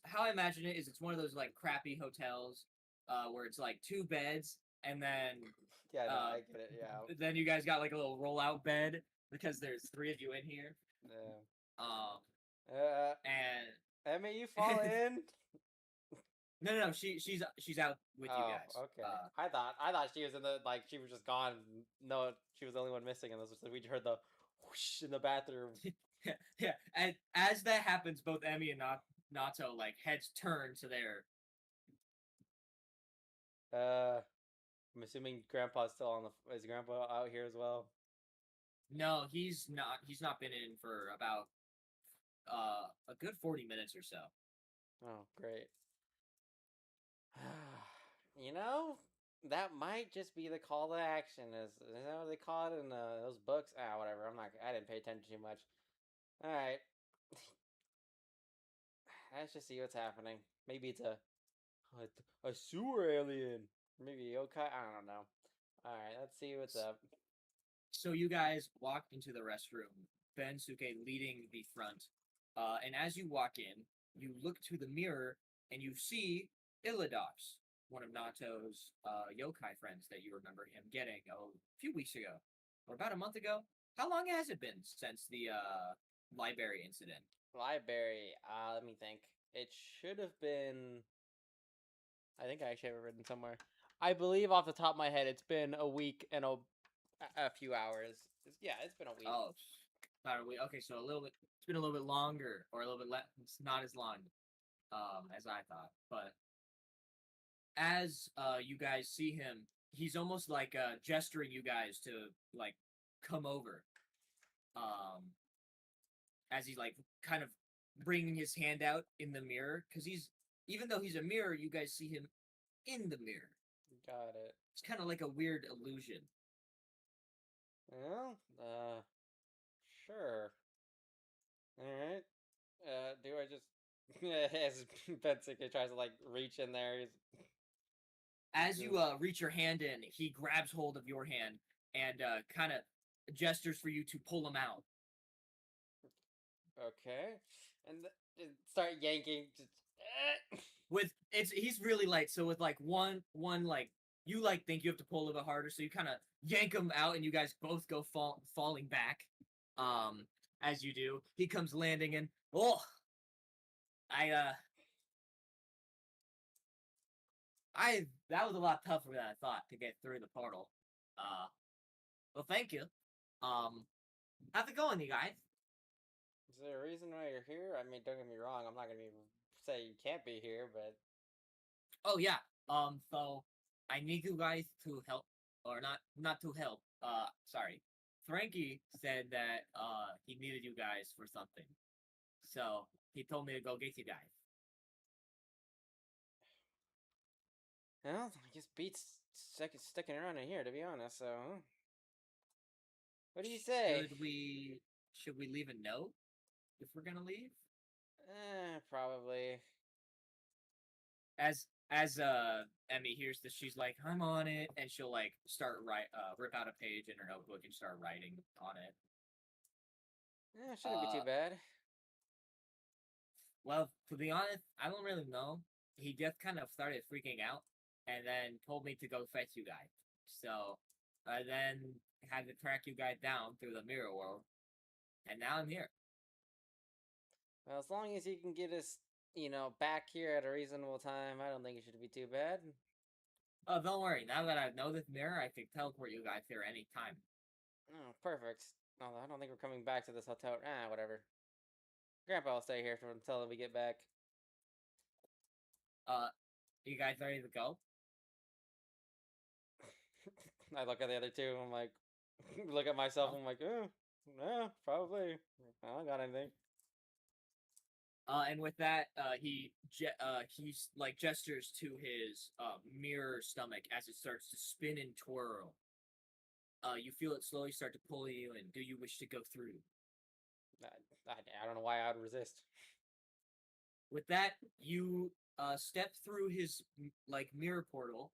how I imagine it is it's one of those like crappy hotels where it's like 2 beds and Yeah, no, uh I get it. Yeah. then you guys got like a little rollout bed because there's 3 of you in here. Yeah. Um Uh, Emmy, you fall and in? no, she's out with you Oh, guys. okay. I thought she was in the like she was just gone. No, she was the only one missing, and we heard the whoosh in the bathroom. Yeah, and as that happens, both Emmy and Nato like heads turn to their. Uh, I'm assuming Grandpa's still on the. Is Grandpa out here as well? No, he's not. He's not been in for about a good 40 minutes or so. Oh, great. You know, that might just be the call to action. Is that what they call it in those books? Ah, whatever. I'm not. I didn't pay attention too much. All right, let's just see what's happening. Maybe it's a sewer alien. Maybe yokai. I don't know. All right, let's see what's up. So you guys walk into the restroom. Ben Suke leading the front, and as you walk in, you look to the mirror and you see Illidox, one of Nato's yokai friends that you remember him getting a few weeks ago. or about a month ago. How long has it been since the library incident? Library. Let me think. It should have been. I think I actually have it written somewhere. I believe off the top of my head, it's been a week and a few hours. Yeah, it's been a week. Oh, about a week. Okay, so a little bit. It's been a little bit longer, or a little bit less. It's not as long, as I thought. But as you guys see him, he's almost like gesturing you guys to like come over. As he's like kind of bringing his hand out in the mirror, because he's even though he's a mirror, you guys see him in the mirror. Got it. It's kind of like a weird illusion. Well, sure. All right. Do I just? As Bensica tries to like reach in there, As you reach your hand in, he grabs hold of your hand and kind of gestures for you to pull him out. okay, and start yanking. Just, With he's really light, so with like one like you like think you have to pull a little bit harder, so you kind of yank him out, and you guys both go falling back. As you do, he comes landing, and I that was a lot tougher than I thought to get through the portal. Well, thank you. How's it going, you guys? Is there a reason why you're here? I mean, don't get me wrong. I'm not gonna say you can't be here, but Oh yeah. So I need you guys to help, or not to help. Sorry. Frankie said that he needed you guys for something, so he told me to go get you guys. well, I guess Beat's sticking around in here, to be honest. So, what do you say? Should we leave a note if we're gonna leave? Probably. As Emmy hears this, she's like, I'm on it, and she'll like rip out a page in her notebook and start writing on it. Shouldn't be too bad. Well, to be honest, I don't really know. He just kind of started freaking out and then told me to go fetch you guys. So I then had to track you guys down through the mirror world, and now I'm here. Well, as long as you can get us, back here at a reasonable time, I don't think it should be too bad. Oh, don't worry. Now that I know this mirror, I can teleport you guys here anytime. Oh, perfect. No, I don't think we're coming back to this hotel. Whatever. Grandpa will stay here until we get back. You guys ready to go? I look at the other two. I'm like, look at myself. I'm like, no, probably. I don't got anything. And with that, he's like gestures to his mirror stomach as it starts to spin and twirl. You feel it slowly start to pull you in. Do you wish to go through? I don't know why I would resist. With that, you step through his like mirror portal,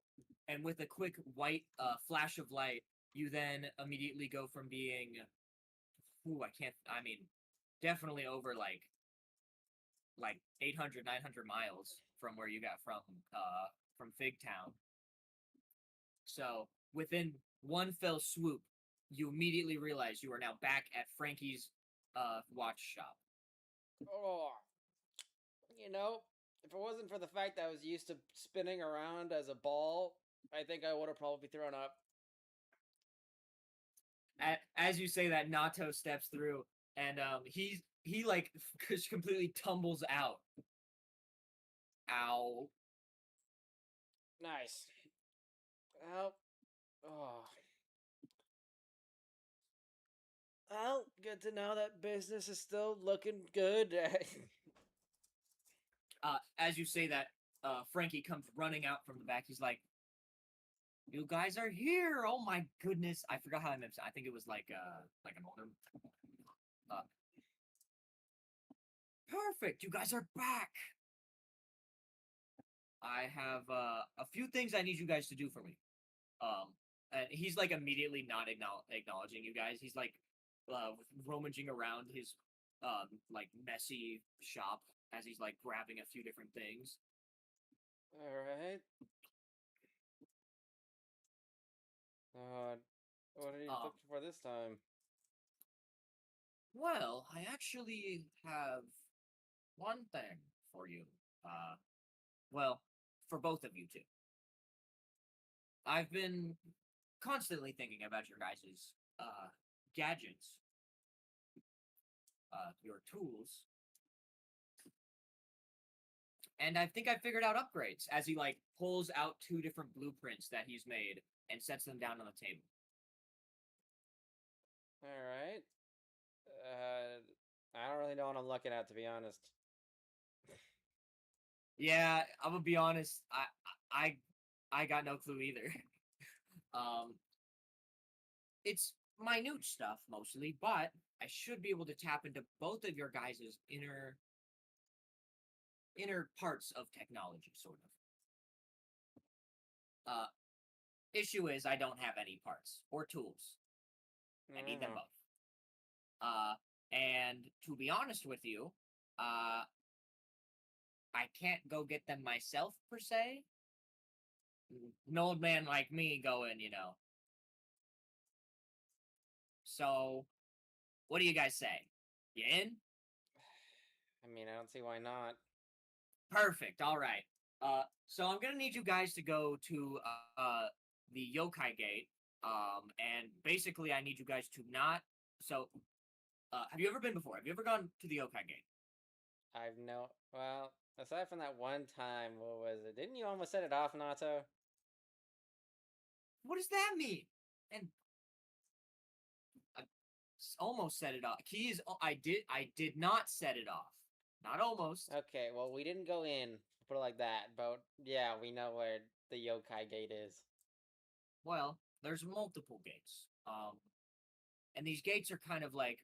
and with a quick white flash of light, you then immediately go from being, definitely over like 800, 900 miles from where you got from Fig Town. So within one fell swoop, you immediately realize you are now back at Frankie's watch shop. Oh, if it wasn't for the fact that I was used to spinning around as a ball, I think I would have probably thrown up. As you say that, Nato steps through, and he like completely tumbles out. Ow. Nice. Well, oh. Well, good to know that business is still looking good. As you say that, Frankie comes running out from the back. He's like, "You guys are here! Oh my goodness! I forgot how I mentioned. I think it was like an older. Perfect! You guys are back. I have a few things I need you guys to do for me. And he's like immediately not acknowledging you guys. He's like rummaging around his like messy shop as he's like grabbing a few different things. All right. What are you Um, looking for this time? well, I actually have one thing for you. Uh, well, for both of you two. I've been constantly thinking about your guys' gadgets, your tools, and I think I figured out upgrades as he like pulls out two different blueprints that he's made and sets them down on the table. All right. I don't really know what I'm looking at, to be honest. Yeah, I'm gonna be honest. I I got no clue either. um, it's minute stuff mostly, but I should be able to tap into both of your guys' inner parts of technology, sort of. Issue is I don't have any parts or tools. I need them Uh-huh. both. And to be honest with you, uh, I can't go get them myself per se. An old man like me going, you know. So, what do you guys say? You in? I mean, I don't see why not. Perfect. All right. So I'm gonna need you guys to go to the yokai gate. And basically I need you guys to not. So, have you ever been before? Have you ever gone to the yokai gate? I've no. Well, aside from that one time, what was it? Didn't you almost set it off, Nato? What does that mean? And I almost set it off. Keys. I did not set it off. Not almost. Okay, well, we didn't go in, put it like that, but yeah, we know where the yokai gate is. Well, there's multiple gates. And these gates are kind of like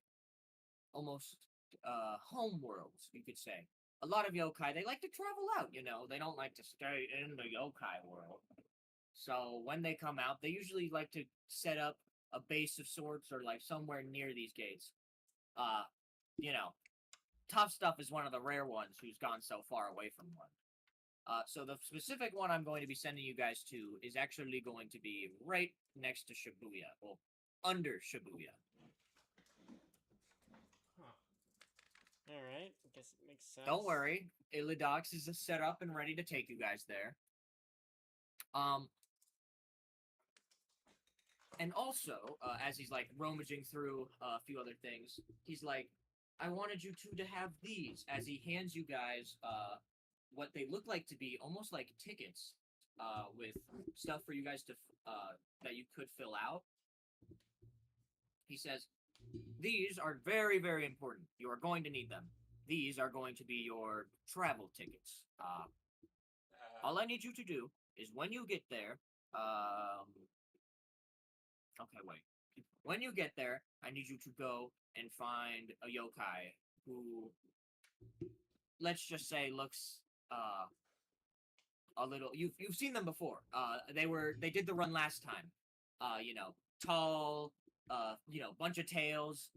almost home worlds, you could say. A lot of yokai, they like to travel out, you know. They don't like to stay in the yokai world. So when they come out, they usually like to set up a base of sorts or like somewhere near these gates. Uh, you know, Tough Stuff is one of the rare ones who's gone so far away from one. So the specific one I'm going to be sending you guys to is actually going to be right next to Shibuya, well, under Shibuya. Huh. Alright, I guess it makes sense. Don't worry, Illidox is set up and ready to take you guys there. And also, as he's like rummaging through a few other things, he's like, I wanted you two to have these, as he hands you guys what they look like to be almost like tickets with stuff for you guys to that you could fill out. He says, these are very, very important. You are going to need them. These are going to be your travel tickets. All I need you to do is when you get there, okay, wait. When you get there, I need you to go and find a yokai who, let's just say, looks a little. You've seen them before. They did the run last time. You know, tall. You know, bunch of tails,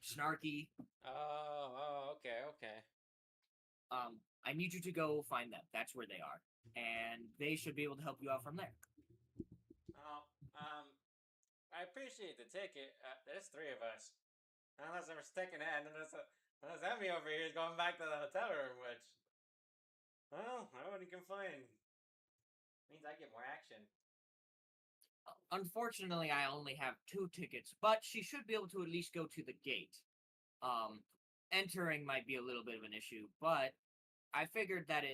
snarky. Okay, okay. I need you to go find them. That's where they are, and they should be able to help you out from there. Oh, I appreciate the ticket. There's three of us. Unless I'm sticking in, unless Emmy over here is going back to the hotel room, which, well, I wouldn't complain. Means I get more action. Unfortunately, I only have 2 tickets, but she should be able to at least go to the gate. Entering might be a little bit of an issue, but I figured that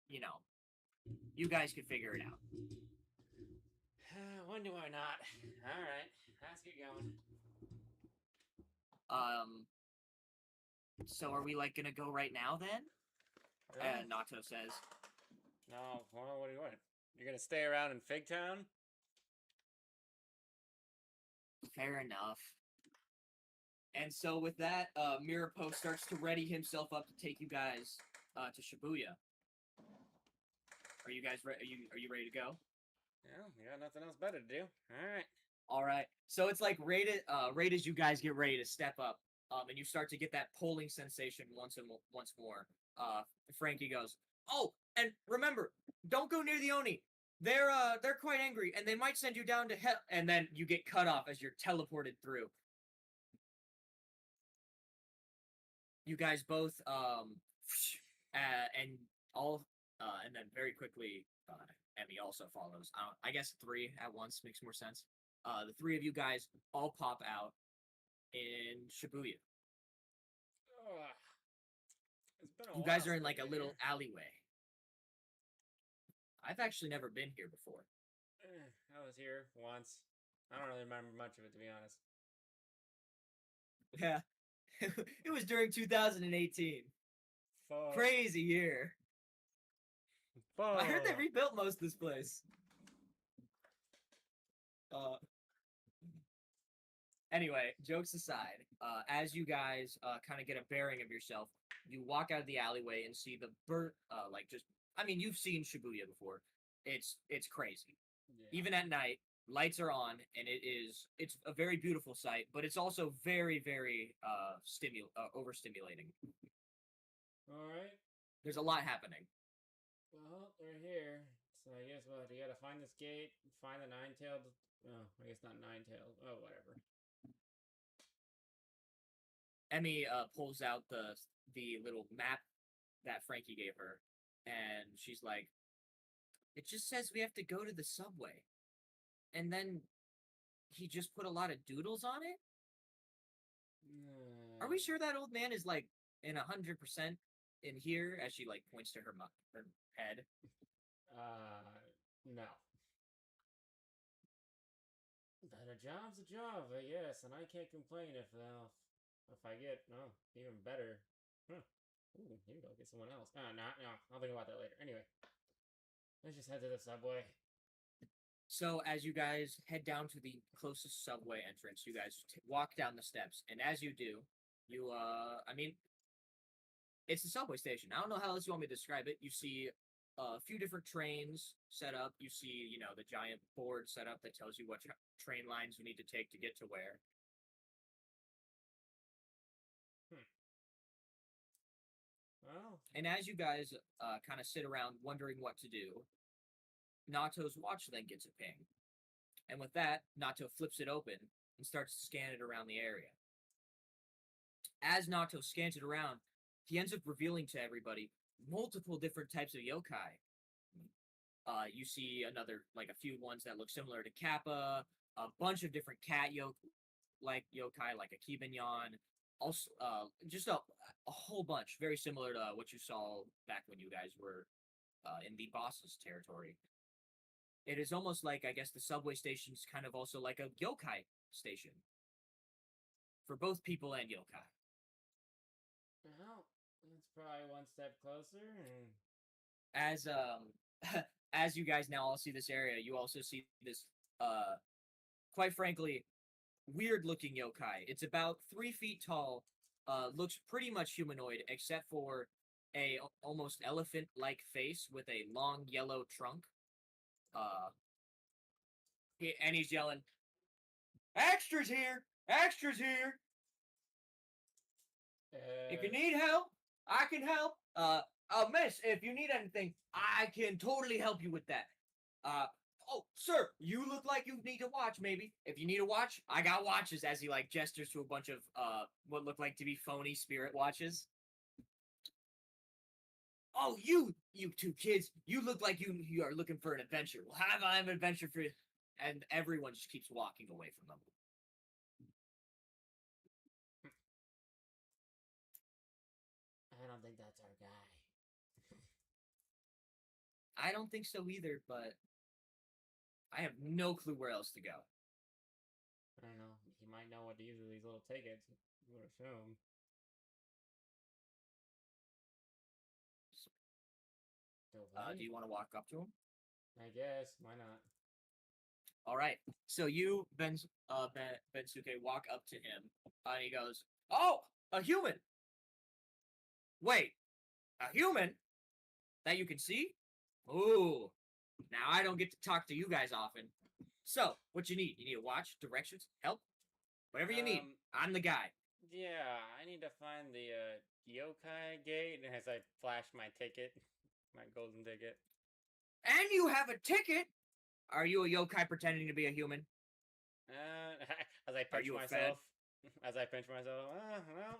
you know, you guys could figure it out. When do I not? Alright, let's get going. So are we like gonna go right now then? Nato says. No, well, what do you want? You're gonna stay around in Fig Town? Fair enough. And so with that, Mirapo starts to ready himself up to take you guys to Shibuya. Are you guys ready? Are you ready to go? Yeah, we got nothing else better to do. Alright. All right. So it's like right as you guys get ready to step up, and you start to get that pulling sensation once more. Frankie goes, "Oh, and remember, don't go near the Oni. they're quite angry, and they might send you down to hell. And then you get cut off as you're teleported through. You guys both and all and then very quickly Emmy also follows. I guess 3 at once makes more sense. The 3 of you guys all pop out in Shibuya. Ugh. It's been a You while guys are in since like I've a been little here. alleyway. I've actually never been here before. I was here once. I don't really remember much of it, to be honest. Yeah. It was during 2018. Fuck. Crazy year. Fuck. I heard they rebuilt most of this place. Anyway, jokes aside, as you guys kind of get a bearing of yourself, you walk out of the alleyway and see the you've seen Shibuya before. It's crazy. Yeah. Even at night, lights are on, and it's a very beautiful sight, but it's also very, very overstimulating. All right. There's a lot happening. Well, they're here. So I guess what? You gotta find this gate, find the nine-tailed. Oh, I guess not nine-tailed. Oh, whatever. Emmy pulls out the little map that Frankie gave her, and she's like, "It just says we have to go to the subway, and then he just put a lot of doodles on it. Are we sure that old man is like in 100% in here?" As she like points to her head. No. But a job's a job, I guess, and I can't complain if I get even better. Huh. Ooh, maybe I'll get someone else. No, I'll think about that later. Anyway, let's just head to the subway. So as you guys head down to the closest subway entrance, you guys walk down the steps, and as you do, you it's a subway station. I don't know how else you want me to describe it. You see a few different trains set up. You see, the giant board set up that tells you what train lines you need to take to get to where. Well, and as you guys kind of sit around wondering what to do, Nato's watch then gets a ping. And with that, Nato flips it open and starts to scan it around the area. As Nato scans it around, he ends up revealing to everybody multiple different types of yokai. You see a few ones that look similar to Kappa, a bunch of different cat yokai, like a Kibanyan, also just a whole bunch, very similar to what you saw back when you guys were in the boss's territory. It is almost like, I guess, the subway station is kind of also like a yokai station for both people and yokai. Well, that's probably one step closer. As as you guys now all see this area, you also see this quite frankly weird-looking yokai. It's about 3 feet tall. Looks pretty much humanoid, except for a almost elephant-like face with a long yellow trunk. And he's yelling, "Extras here! Extras here! If you need help, I can help. Miss, if you need anything, I can totally help you with that. Oh, sir, you look like you need a watch, maybe. If you need a watch, I got watches," as he, gestures to a bunch of, what look like to be phony spirit watches. "Oh, you 2 kids, you look like you are looking for an adventure. Well, I have an adventure for you." And everyone just keeps walking away from them. I don't think that's our guy. I don't think so either, but I have no clue where else to go. I don't know. He might know what to use with these little tickets. I'm gonna assume. Do you want to walk up to him? I guess. Why not? All right. So you, Bensuke, walk up to him, and he goes, "Oh, a human! Wait, a human that you can see? Ooh, now I don't get to talk to you guys often. So, what you need? You need a watch, directions, help? Whatever you need. I'm the guy." Yeah, I need to find the yokai gate, and as I flash my ticket, my golden ticket. And you have a ticket. Are you a yokai pretending to be a human? As I Are pinch you a myself. As I pinch myself. Well.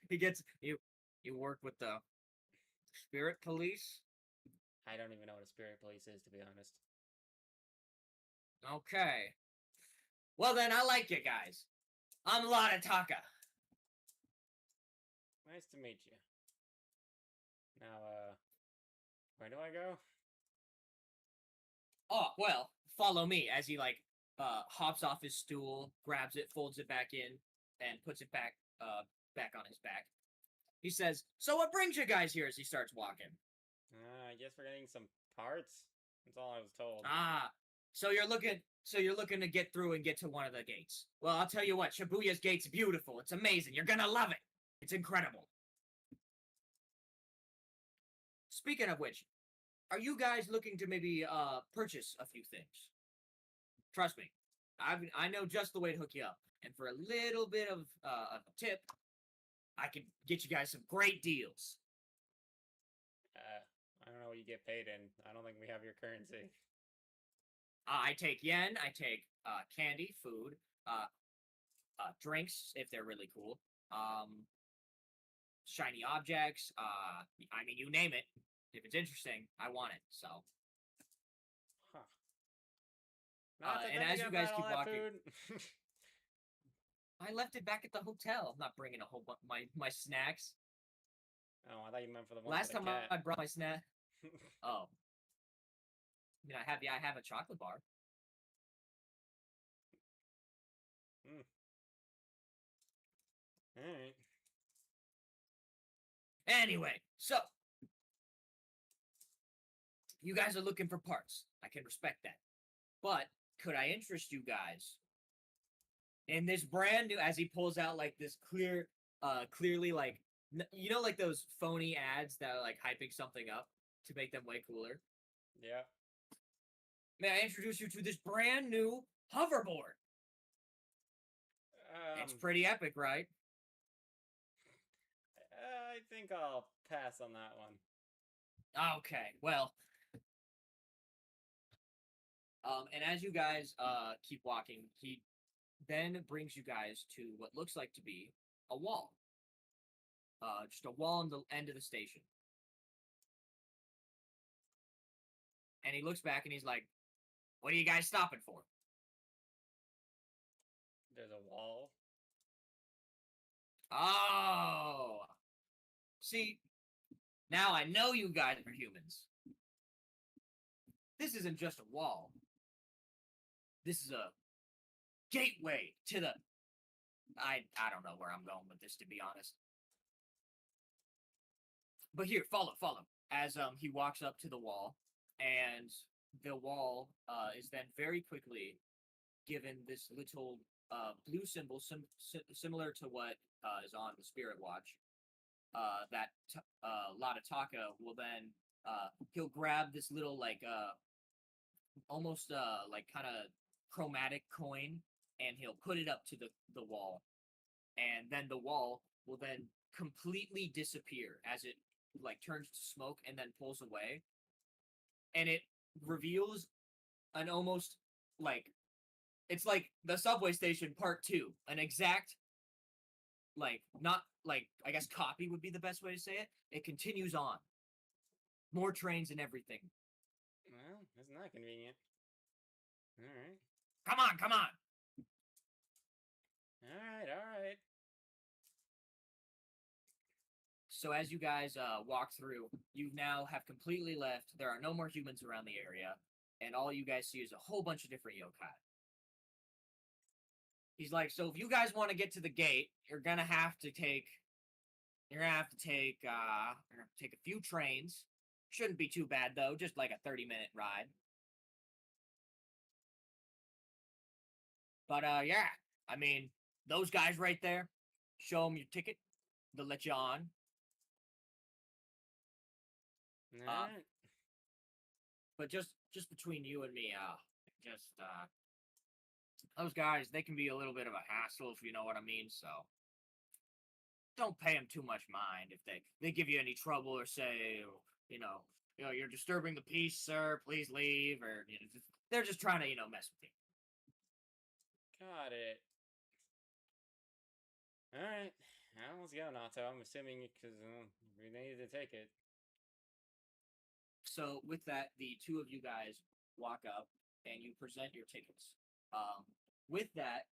He gets you. You work with the spirit police. I don't even know what a spirit police is, to be honest. Okay. Well then, I like you guys. I'm Lada Taka. Nice to meet you. Now, where do I go? Oh well, follow me as he like hops off his stool, grabs it, folds it back in, and puts it back on his back. He says, "So what brings you guys here?" As he starts walking. I guess we're getting some parts. That's all I was told. Ah, so you're looking to get through and get to one of the gates. Well, I'll tell you what, Shibuya's gate's beautiful. It's amazing. You're gonna love it. It's incredible. Speaking of which, are you guys looking to maybe purchase a few things? Trust me, I know just the way to hook you up. And for a little bit of a tip, I can get you guys some great deals. I don't know what you get paid in. I don't think we have your currency. I take yen. I take candy, food, drinks if they're really cool, shiny objects. I mean, you name it. If it's interesting, I want it. So. Huh. Not And as you guys keep walking, food. I left it back at the hotel. I'm not bringing a whole bunch my snacks. Oh, I thought you meant for the one Last for the time cat. I brought my snack. Oh. I mean, I have a chocolate bar. Alright. Anyway, so you guys are looking for parts. I can respect that. But could I interest you guys in this brand new, as he pulls out like this clearly like, you know, like those phony ads that are like hyping something up to make them way cooler? Yeah. May I introduce you to this brand new hoverboard? It's pretty epic, right? I think I'll pass on that one. Okay, well. And as you guys keep walking, he then brings you guys to what looks like to be a wall. Just a wall on the end of the station. And he looks back and he's like, "What are you guys stopping for?" There's a wall. Oh. See, now I know you guys are humans. This isn't just a wall. This is a gateway to the... I don't know where I'm going with this, to be honest. But here, follow. As he walks up to the wall, and the wall is then very quickly given this little blue symbol, similar to what is on the Spirit Watch. That Ladataka will then he'll grab this little like almost like kind of chromatic coin, and he'll put it up to the wall, and then the wall will then completely disappear as it like turns to smoke and then pulls away, and it reveals an almost like, it's like the subway station part 2, an exact like, not like, I guess copy would be the best way to say it. It continues on, more trains and everything. Well, isn't that convenient? Alright. Come on. Alright. So as you guys walk through, you now have completely left. There are no more humans around the area, and all you guys see is a whole bunch of different yokai. He's like, "So if you guys want to get to the gate, you're gonna have to take a few trains. Shouldn't be too bad though, just like a 30-minute ride. But yeah, I mean, those guys right there, show them your ticket, they'll let you on. Alright. But just between you and me, those guys, they can be a little bit of a hassle, if you know what I mean. So don't pay them too much mind if they give you any trouble or say, you know, you're disturbing the peace, sir. Please leave. Or they're just trying to mess with you. Got it. All right. Now let's go, Nato. I'm assuming because we need to take it. So with that, the two of you guys walk up and you present your tickets. With that,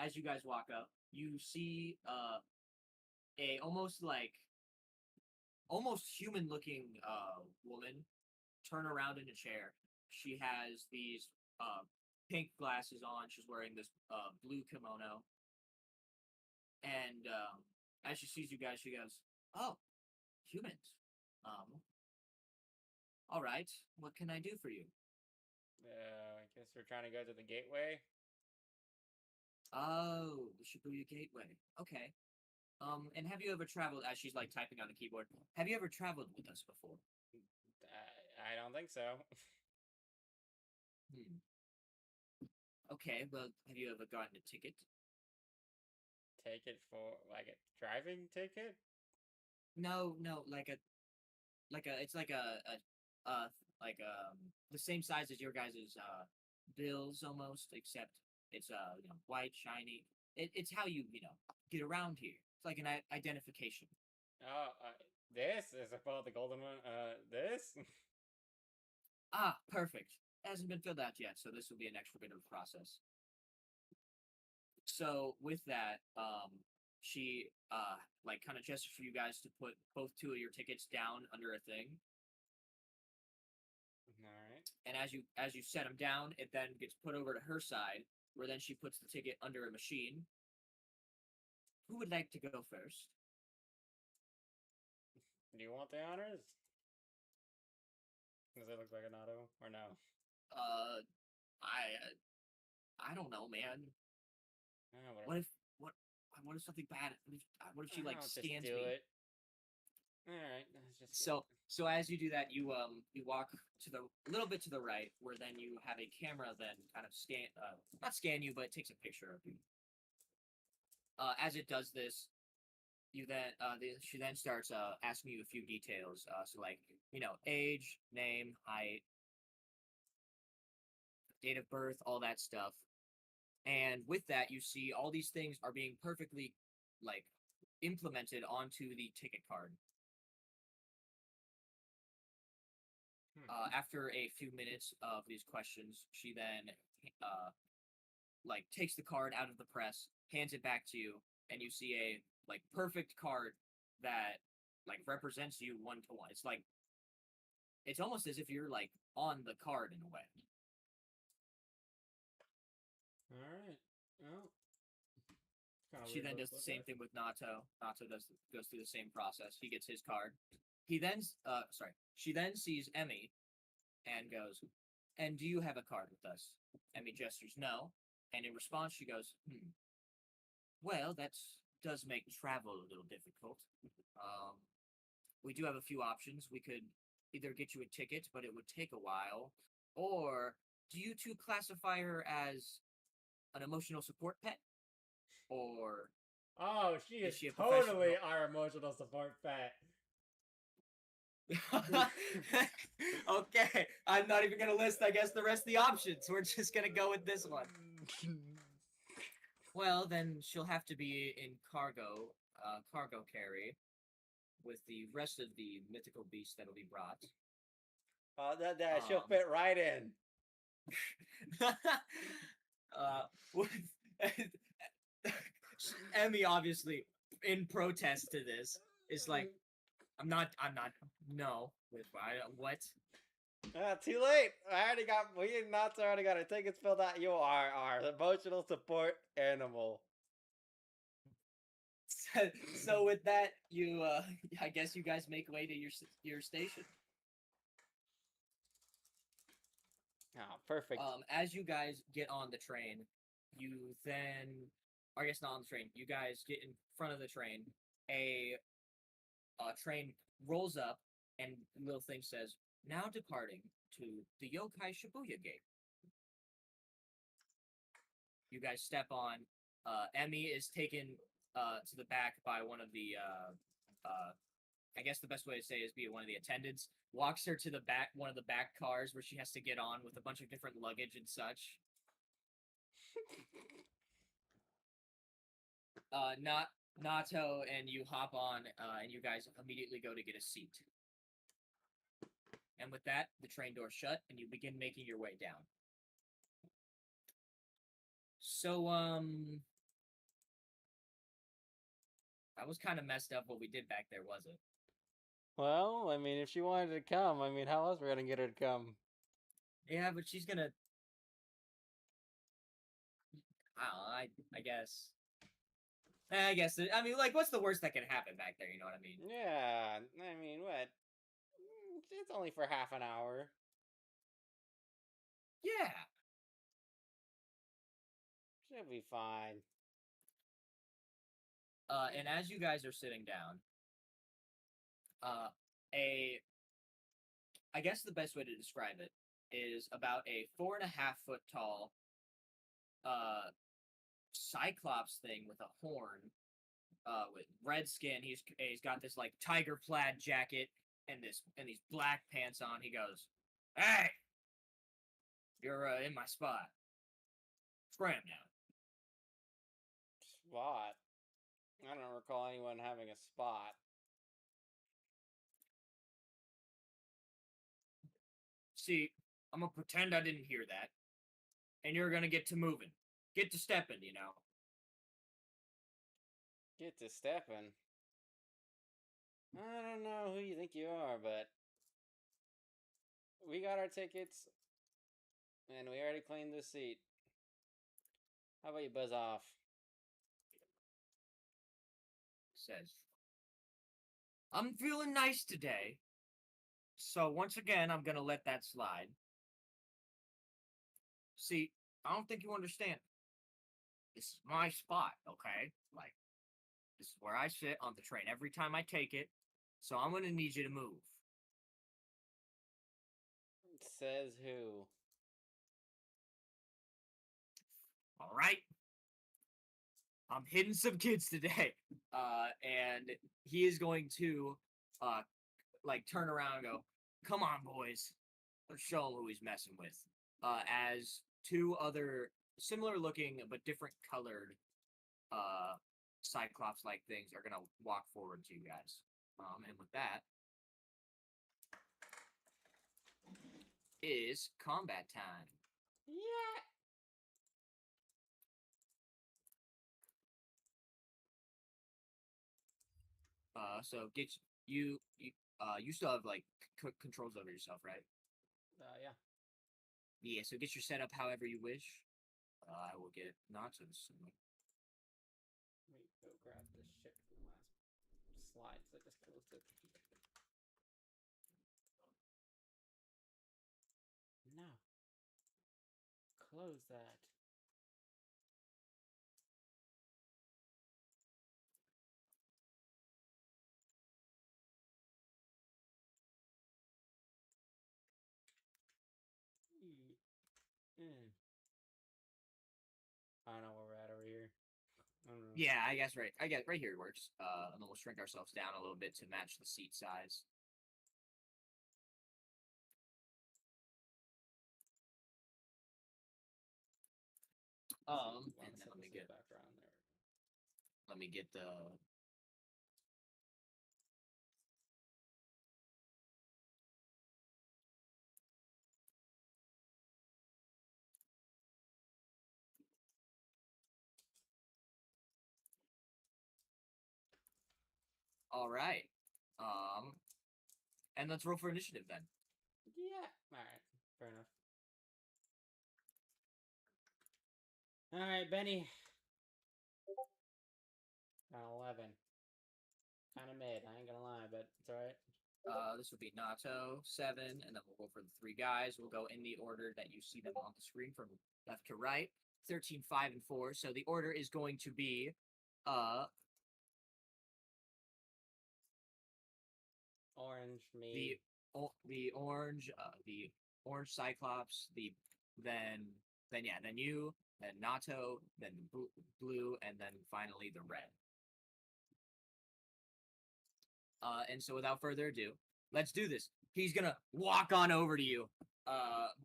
as you guys walk up, you see a almost human looking woman turn around in a chair. She has these pink glasses on. She's wearing this blue kimono. And as she sees you guys, she goes, "Oh, humans. All right. What can I do for you?" I guess we're trying to go to the gateway. Oh, the Shibuya Gateway. Okay. And have you ever traveled, as she's like typing on the keyboard, have you ever traveled with us before? I don't think so. Hmm. Okay, well, have you ever gotten a ticket? Take it for like a driving ticket? No, it's like the same size as your guys' bills almost, except it's white, shiny. It's how you get around here. It's like an identification. Oh, this is about the golden one. This? Ah, perfect. It hasn't been filled out yet, so this will be an extra bit of a process. So with that, she like kind of gestures for you guys to put both two of your tickets down under a thing. All right. And as you set them down, it then gets put over to her side, where then she puts the ticket under a machine. Who would like to go first? Do you want the honors? Does it look like an auto or no? Uh, I don't know, man. Oh, What if what if something bad? What if she like I'll scans just do me? it. All right, let's just. So as you do that, you walk to the a little bit to the right, where then you have a camera then kind of not scan you, but it takes a picture of you. As it does this, she then starts asking you a few details. So like age, name, height, date of birth, all that stuff. And with that, you see all these things are being perfectly like implemented onto the ticket card. After a few minutes of these questions, she then like takes the card out of the press, hands it back to you, and you see a like perfect card that like represents you one to one. It's almost as if you're like on the card in a way. All right. Well, She then does the same thing with Nato. Nato goes through the same process. He gets his card. She then sees Emmy and goes, "And do you have a card with us?" Emmy gestures no, and in response she goes, "Well, that does make travel a little difficult. We do have a few options. We could either get you a ticket, but it would take a while, or do you two classify her as an emotional support pet? Or oh, she is she a totally our emotional support pet. Okay, I'm not even gonna list, I guess, the rest of the options. We're just gonna go with this one. Well, then she'll have to be in cargo carry with the rest of the mythical beasts that'll be brought. Oh, she'll fit right in. Emmy, obviously, in protest to this, is like, I'm not, no. What? Too late. We not already got our tickets filled out. You are our emotional support animal. So with that, I guess you guys make way to your station. Oh, perfect. As you guys get on the train, you then, or I guess not on the train, you guys get in front of the train. A train rolls up, and the little thing says, "Now departing to the Yokai Shibuya Gate." You guys step on. Emmy is taken to the back by one of the I guess the best way to say is be one of the attendants, walks her to the back, one of the back cars where she has to get on with a bunch of different luggage and such. Nato and you hop on, and you guys immediately go to get a seat. And with that, the train doors shut, and you begin making your way down. So, that was kind of messed up what we did back there, was it? Well, I mean, if she wanted to come, I mean, how else are we gonna get her to come? Yeah, but she's gonna. I don't know, I guess. I guess. I mean, like, what's the worst that can happen back there? You know what I mean? Yeah, I mean, what? It's only for half an hour. Yeah. She'll be fine. And as you guys are sitting down, I guess the best way to describe it is about a 4.5 foot tall, cyclops thing with a horn, with red skin. He's got this like tiger plaid jacket and these black pants on. He goes, "Hey, you're in my spot. Scram now." Spot? I don't recall anyone having a spot. See, I'm gonna pretend I didn't hear that, and you're gonna get to moving, get to stepping, you know. Get to stepping. I don't know who you think you are, but we got our tickets, and we already claimed the seat. How about you buzz off? Says, "I'm feeling nice today, so once again, I'm gonna let that slide. See, I don't think you understand. This is my spot, okay? Like, this is where I sit on the train every time I take it, so I'm gonna need you to move." Says who? All right? I'm hitting some kids today. And he is going to, like, turn around and go, "Come on, boys. Let's show him who he's messing with." As two other similar looking but different colored, cyclops-like things are gonna walk forward to you guys. And with that is combat time. Yeah. So get you still have like controls over yourself, right? Yeah. Yeah. So get your setup however you wish. I will get Nacho's. Let me go grab this shit from last slide, so I just closed it. No. Close that. Mm. I don't know where we're at over here. I don't know. Yeah, I guess right here works. And then we'll shrink ourselves down a little bit to match the seat size. And then let me get background there. Let me get the. All right. And let's roll for initiative then. Yeah. All right. Fair enough. All right, Benny. 11. Kind of mid. I ain't gonna lie, but it's all right. This would be Nato 7, and then we'll go for the three guys. We'll go in the order that you see them on the screen from left to right. 13, 5, and 4. So the order is going to be Orange, me. The orange cyclops, then you, then Nato, then the blue, and then finally the red. And so without further ado, let's do this. He's gonna walk on over to you,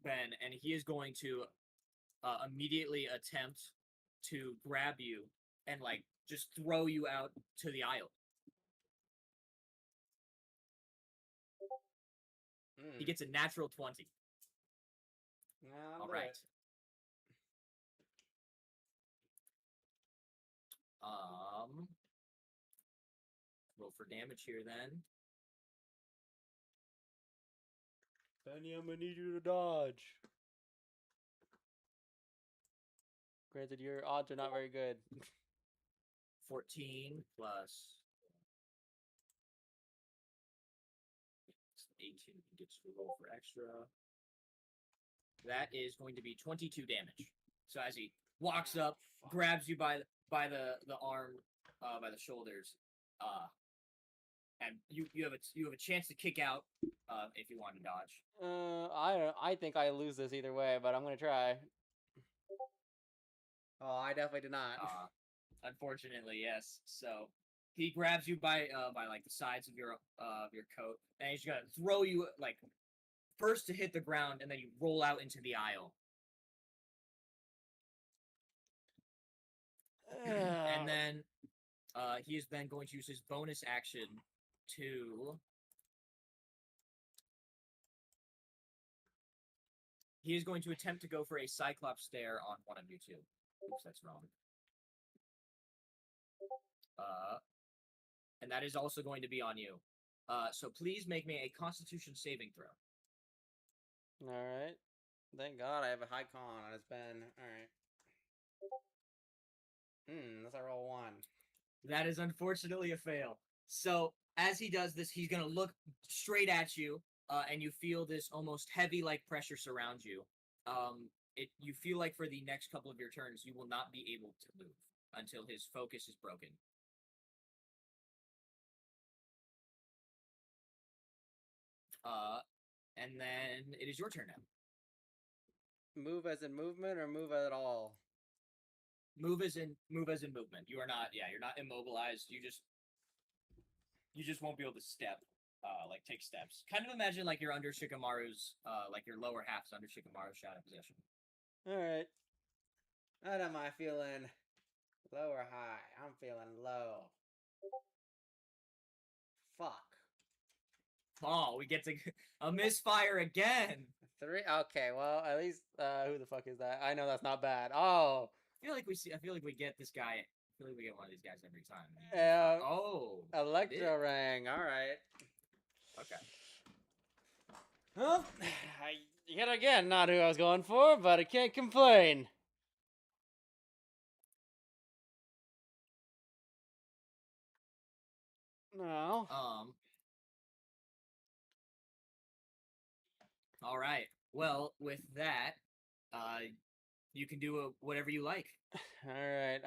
Ben, and he is going to immediately attempt to grab you and like just throw you out to the aisle. He gets a natural 20. All right. Roll for damage here then. Benny, I'm gonna need you to dodge. Granted, your odds are not very good. 14 plus 18. He gets to roll for extra. That is going to be 22 damage. So as he walks up, grabs you by the arm, by the shoulders, and you have a chance to kick out if you want to dodge. I think I lose this either way, but I'm gonna try. Oh, I definitely did not. Unfortunately, yes. So he grabs you by like the sides of your coat, and he's gonna throw you like first to hit the ground, and then you roll out into the aisle. And then he is then going to use his bonus action to. He is going to attempt to go for a Cyclops stare on one of you two. Oops, that's wrong. And that is also going to be on you. So please make me a Constitution saving throw. All right. Thank God I have a high con on his pen. All right. Let's roll 1. That is unfortunately a fail. So as he does this, he's gonna look straight at you, and you feel this almost heavy-like pressure surround you. You feel like for the next couple of your turns, you will not be able to move until his focus is broken. And then it is your turn now. Move as in movement or move at all? Move as in movement. You are not. Yeah, you're not immobilized. You just won't be able to step. Like take steps. Kind of imagine like you're under Shikamaru's. Like your lower half's under Shikamaru's shadow possession. All right. What am I feeling? Low or high? I'm feeling low. Fuck. Oh, we get to a misfire again. 3. Okay, well, at least who the fuck is that? I know that's not bad. Oh. I feel like we get this guy. I feel like we get one of these guys every time. Oh. Electro ring. All right. Okay. Well, yet again, not who I was going for, but I can't complain. No. All right. Well, with that, you can do whatever you like. All right.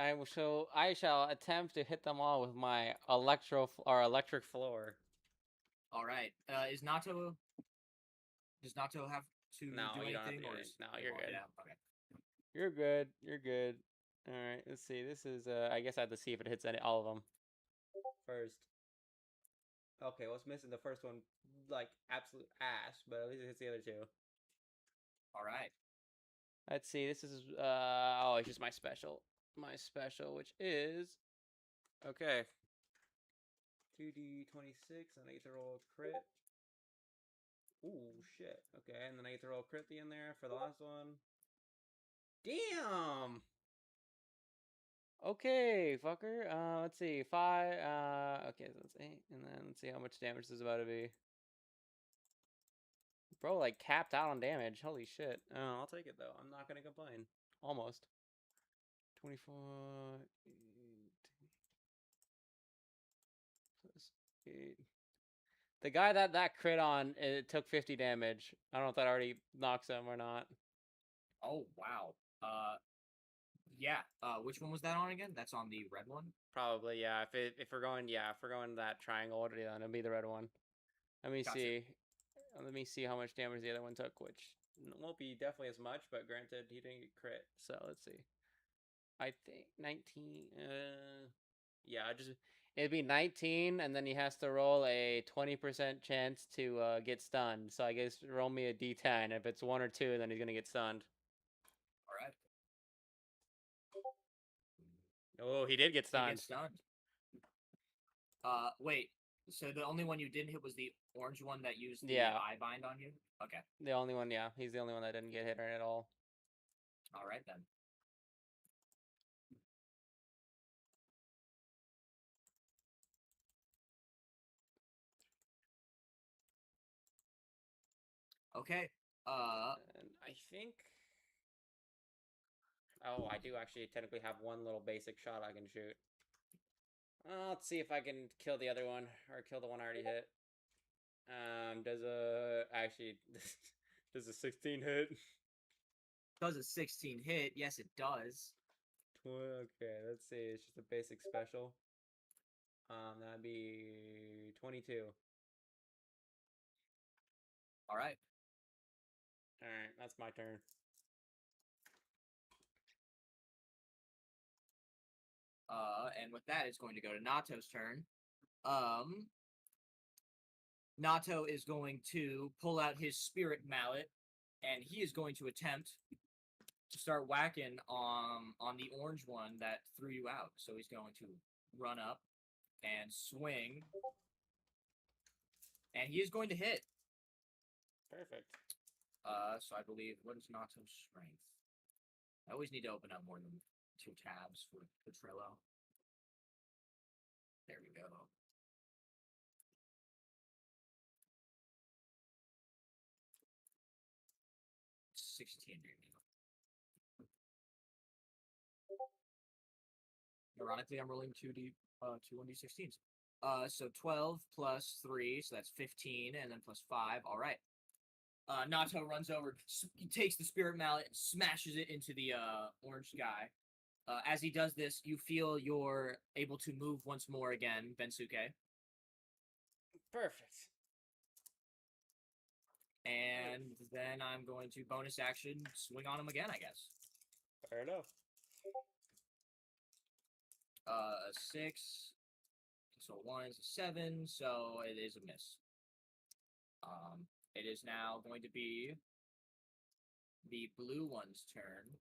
I shall attempt to hit them all with my electric floor. All right. Does Nato have to do anything? No, you're good. Yeah. Okay. You're good. You're good. All right. Let's see. This is. I guess I have to see if it hits all of them first. Okay. What's missing? The first one, like absolute ass, but at least it hits the other 2. All right. Let's see. This is. Oh, it's just my special. My special, which is. Okay. 2d26, and I get to roll a crit. Ooh, shit. Okay, and then I get to roll a crit at the end there for the last one. Damn! Okay, fucker. Let's see. 5. Okay, so that's 8. And then let's see how much damage this is about to be. Bro, like, capped out on damage. Holy shit. Oh, I'll take it, though. I'm not gonna complain. Almost. 24... 8. The guy that crit on, it took 50 damage. I don't know if that already knocks him or not. Oh, wow. Yeah. Which one was that on again? That's on the red one? Probably, yeah. If we're going that triangle order, then it'll be the red one. Let me see. Let me see how much damage the other one took, which won't be definitely as much, but granted, he didn't get crit. So let's see. I think 19. Yeah, It'd be 19, and then he has to roll a 20% chance to get stunned. So I guess roll me a d10. If it's 1 or 2, then he's gonna get stunned. All right. Oh, he did get He stunned. gets stunned. Wait. So the only one you didn't hit was the orange one that used the eye bind on you? Okay. The only one, yeah. He's the only one that didn't get hit at all. All right, then. Okay. And I think... Oh, I do actually technically have one little basic shot I can shoot. Let's see if I can kill the other one, or kill the one I already hit. Does a... Actually, does a 16 hit? Does a 16 hit? Yes, it does. Okay, let's see. It's just a basic special. That'd be 22. All right. Alright, that's my turn. And with that, it's going to go to Nato's turn. Nato is going to pull out his spirit mallet, and he is going to attempt to start whacking on the orange one that threw you out. So he's going to run up and swing, and he is going to hit. Perfect. So I believe, what is Nato's strength? I always need to open up more than 2 tabs for the Trello. There we go. $16. Ironically, I'm rolling 2 1d16s. So 12 plus 3, so that's 15, and then plus 5. All right. Nato runs over, he takes the spirit mallet and smashes it into the orange guy. As he does this, you feel you're able to move once more again, Bensuke. Perfect. And then I'm going to bonus action swing on him again, I guess. Fair enough. 6. So 1 is a 7, so it is a miss. It is now going to be the blue one's turn.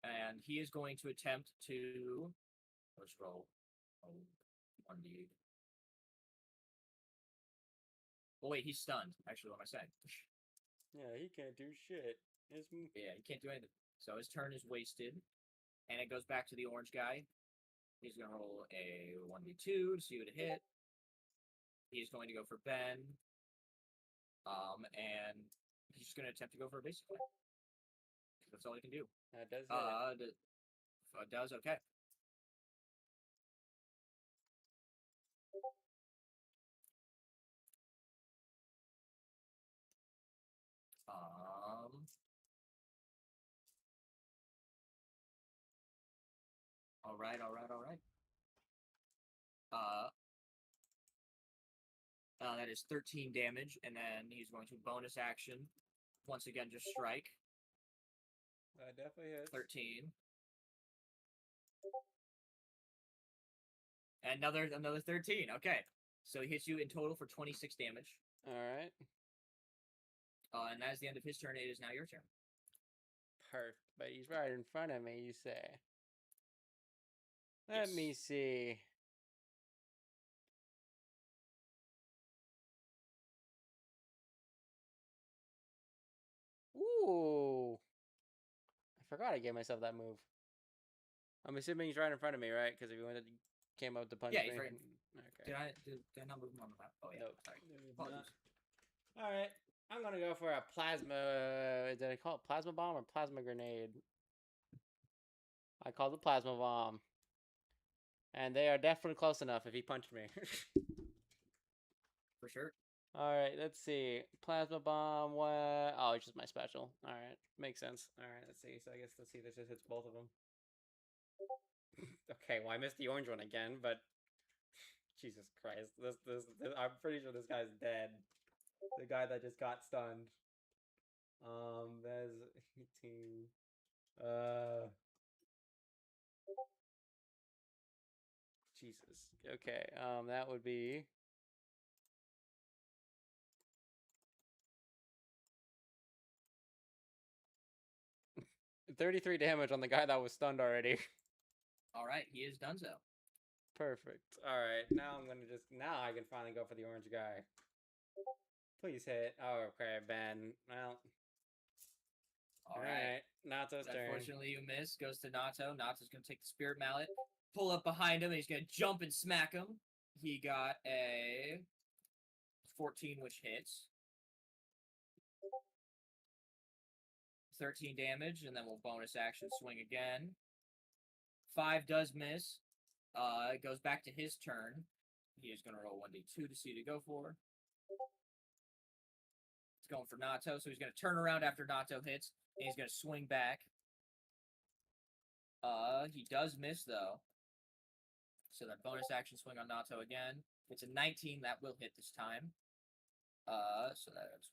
And he is going to attempt to... Let's roll. 1d. Oh, wait, he's stunned. Actually, what am I saying? Yeah, he can't do shit. Yeah, he can't do anything. So his turn is wasted. And it goes back to the orange guy. He's going to roll a 1d2 to see what it hit. He's going to go for Ben. And he's just going to attempt to go for a basic attack. That's all he can do. That does hit. It does, okay. All right. That is 13 damage, and then he's going to bonus action. Once again, just strike. That definitely hits. 13. And another 13. Okay. So he hits you in total for 26 damage. Alright. And that is the end of his turn. It is now your turn. Perfect. But he's right in front of me, you say. Let me see. Ooh. I forgot I gave myself that move. I'm assuming he's right in front of me, right? Because if he came up to punch me. He's right. Okay. Did I not move him on the map? Oh, yeah. Nope. Sorry. Alright. I'm gonna go for a plasma... Did I call it plasma bomb or plasma grenade? I called it plasma bomb. And they are definitely close enough if he punched me. For sure. Alright, let's see. Plasma bomb, what? Oh, it's just my special. Alright, makes sense. Alright, let's see. So I guess, let's see, this just hits both of them. Okay, well, I missed the orange one again, but... Jesus Christ. This I'm pretty sure this guy's dead. The guy that just got stunned. That's 18. Jesus. Okay. That would be 33 damage on the guy that was stunned already. All right, he is done so. Perfect. All right. Now I can finally go for the orange guy. Please hit. Oh, okay, Ben. Well. All right. Nato's turn. Unfortunately, you miss. Goes to Nato. Nato's gonna take the Spirit Mallet, pull up behind him, and he's gonna jump and smack him. He got a 14, which hits. 13 damage, and then we'll bonus action swing again. 5 does miss. It goes back to his turn. He is going to roll 1d2 to see to go for. It's going for Nato, so he's going to turn around after Nato hits, and he's going to swing back. He does miss, though. So that bonus action swing on Nato again. It's a 19, that will hit this time. So that's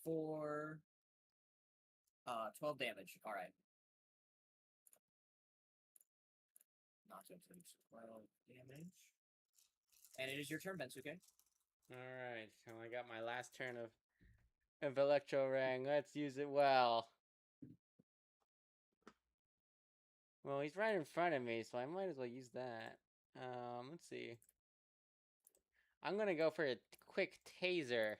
4, 12 damage. All right. Nato takes 12 damage. And it is your turn, Bensuke. Alright, so I got my last turn of Electro Ring. Let's use it well. Well, he's right in front of me, so I might as well use that. Let's see. I'm gonna go for a quick taser.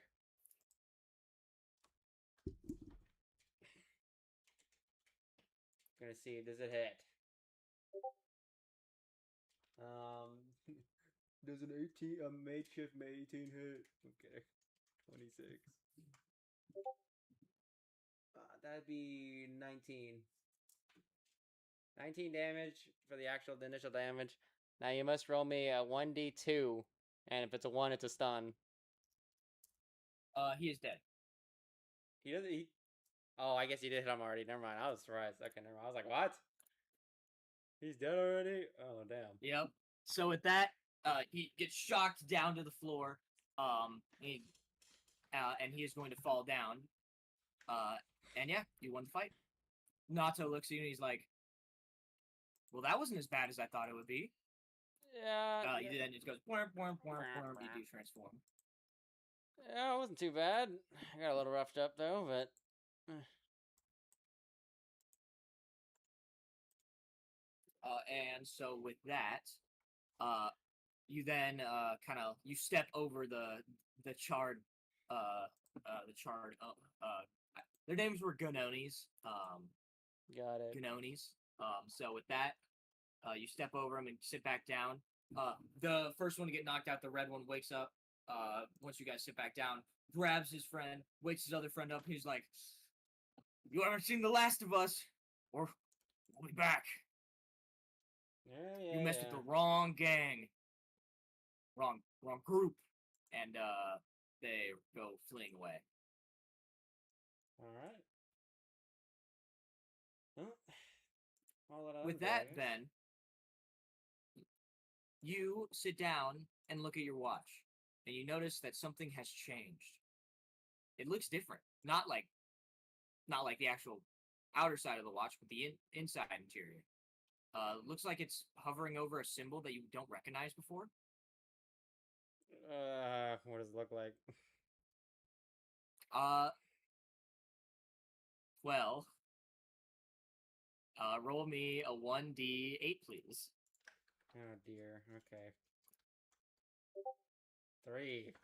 Gonna see, does it hit? Does an 18, a makeshift 18 hit? Okay, 26. That'd be 19. 19 damage for the initial damage. Now you must roll me a 1d2, and if it's a 1, it's a stun. He is dead. He doesn't. Oh, I guess he did hit him already. Never mind. I was surprised. Okay, never mind. I was like, what? He's dead already? Oh, damn. Yep. So with that, he gets shocked down to the floor. And he is going to fall down. And yeah, you won the fight. Nato looks at you and he's like, well, that wasn't as bad as I thought it would be. Yeah. Then it goes, you do transform. Yeah, it wasn't too bad. I got a little roughed up, though, but... And so with that, you then you step over the charred their names were Ganonis. Got it. Ganonis. So with that, you step over him and sit back down. The first one to get knocked out, the red one, wakes up. Once you guys sit back down, grabs his friend, wakes his other friend up. He's like, "You haven't seen the last of us, or we'll be back. Yeah, you messed with the wrong gang, wrong group," and they go fleeing away. All right. With that, then, you sit down and look at your watch, and you notice that something has changed. It looks different. Not like the actual outer side of the watch, but the inside interior. Looks like it's hovering over a symbol that you don't recognize before. What does it look like? Well, roll me a 1d8, please. Oh dear. Okay. 3.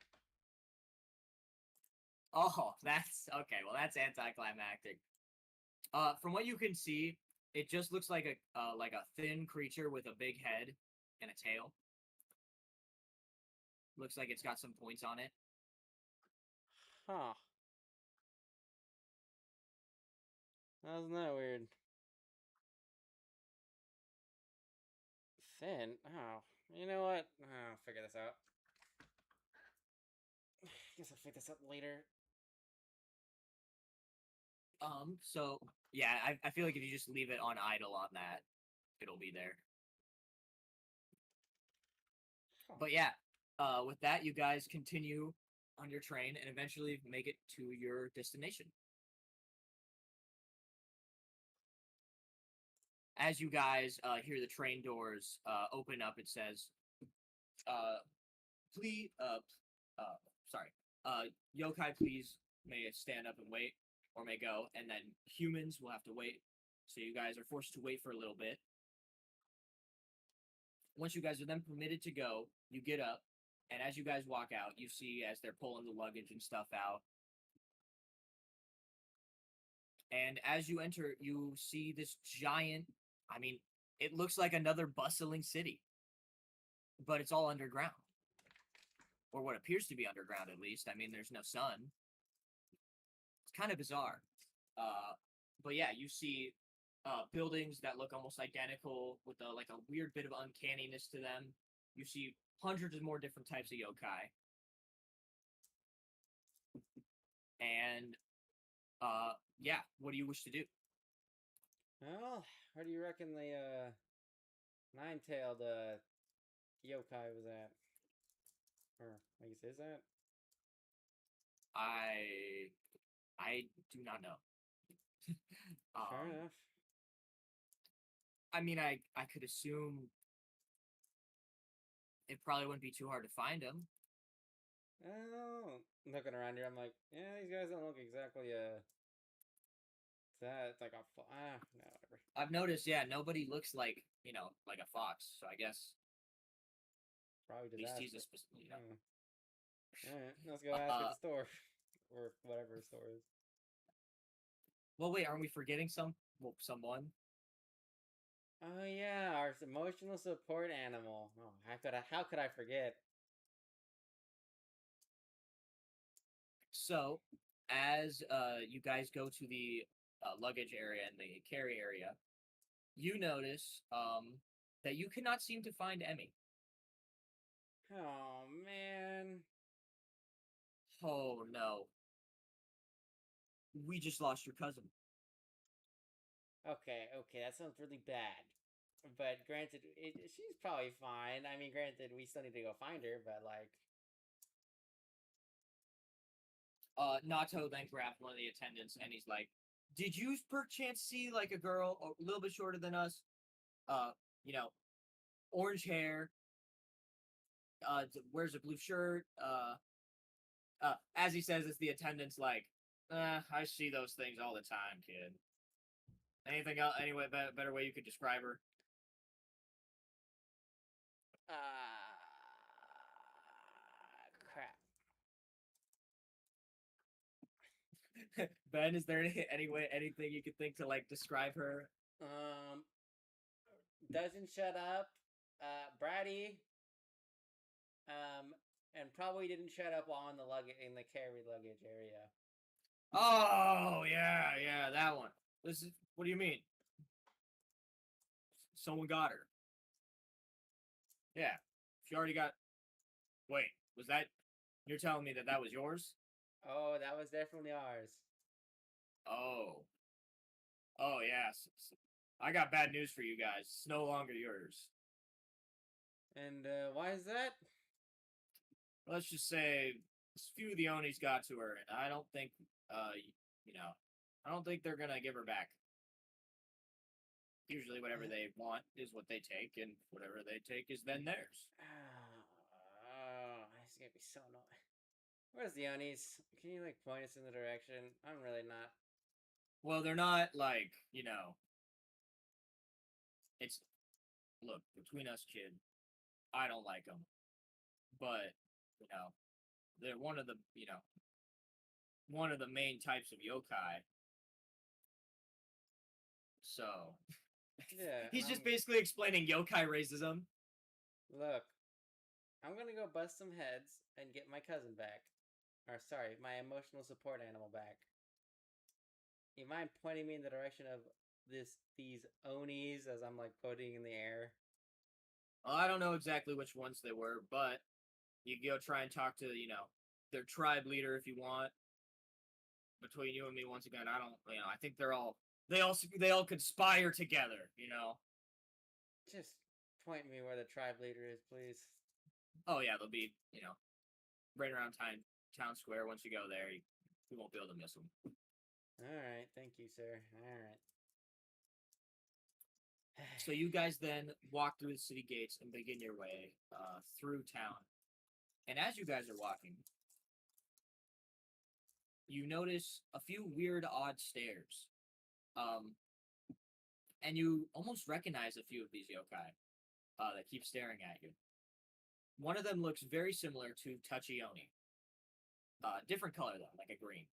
Oh, that's okay. Well, that's anticlimactic. From what you can see, it just looks like a thin creature with a big head and a tail. Looks like it's got some points on it. Huh. Isn't that weird? Thin? Oh. You know what? I'll figure this out. Guess I'll figure this out later. So, yeah, I feel like if you just leave it on idle on that, it'll be there. Huh. But yeah, with that, you guys continue on your train and eventually make it to your destination. as you guys hear the train doors open up, it says, please, sorry, yokai, please may stand up and wait, or may go, and then humans will have to wait. So you guys are forced to wait for a little bit. Once you guys are then permitted to go, you get up, and as you guys walk out, you see as they're pulling the luggage and stuff out. And as you enter, you see this giant, I mean, it looks like another bustling city, but it's all underground. Or what appears to be underground, at least. I mean, there's no sun. It's kind of bizarre. But yeah, you see buildings that look almost identical with like a weird bit of uncanniness to them. You see hundreds of more different types of yokai. And yeah, what do you wish to do? Well, where do you reckon the nine-tailed yokai was at? Or I guess is that? I do not know. Fair enough. I mean, I could assume it probably wouldn't be too hard to find him. Oh, looking around here, I'm like, yeah, these guys don't look exactly that. It's like a no, whatever. I've noticed, yeah, nobody looks like like a fox. So I guess Probably at least he's a disaster. specific. All right, let's go ask at the store or whatever the store is. Well, wait, aren't we forgetting someone? Oh yeah, our emotional support animal. Oh, how could I forget? So, as you guys go to the luggage area and the carry area, you notice that you cannot seem to find Emmy. Oh man. Oh no. We just lost your cousin. Okay, that sounds really bad. But granted, she's probably fine. I mean, granted, we still need to go find her, but like. Nato then grabbed one of the attendants and he's like, "Did you perchance see like a girl a little bit shorter than us? You know, orange hair, wears a blue shirt, as he says, it's the attendant's like, I see those things all the time, kid. Anything else? Anyway, better way you could describe her? Crap. Ben, is there anything you could think to like describe her? Doesn't shut up. Bratty. And probably didn't shut up while in the carry luggage area. Oh yeah, that one. What do you mean? Someone got her. Yeah, she already got. Wait, was that? You're telling me that was yours? Oh, that was definitely ours. Oh yes. I got bad news for you guys. It's no longer yours. And why is that? Let's just say a few of the Onis got to her, and I don't think, I don't think they're gonna give her back. Usually, whatever they want is what they take, and whatever they take is then theirs. Oh, it's gonna be so annoying. Where's the Onis? Can you like point us in the direction? I'm really not. Well, they're not like It's look between us, kid. I don't like them, but they're one of the main types of yokai. So Yeah, he's just basically explaining yokai racism. Look, I'm gonna go bust some heads and get my cousin back. Or sorry, my emotional support animal back. You mind pointing me in the direction of these Onis as I'm like pointing in the air? Well, I don't know exactly which ones they were, but you can go try and talk to their tribe leader if you want. Between you and me, once again, I think they all conspire together. Just point me where the tribe leader is, please. Oh yeah, they'll be right around town square. Once you go there, you won't be able to miss them. All right, thank you, sir. All right. So you guys then walk through the city gates and begin your way through town. And as you guys are walking, you notice a few weird, odd stares. And you almost recognize a few of these yokai that keep staring at you. One of them looks very similar to Tachioni. Different color though, like a green.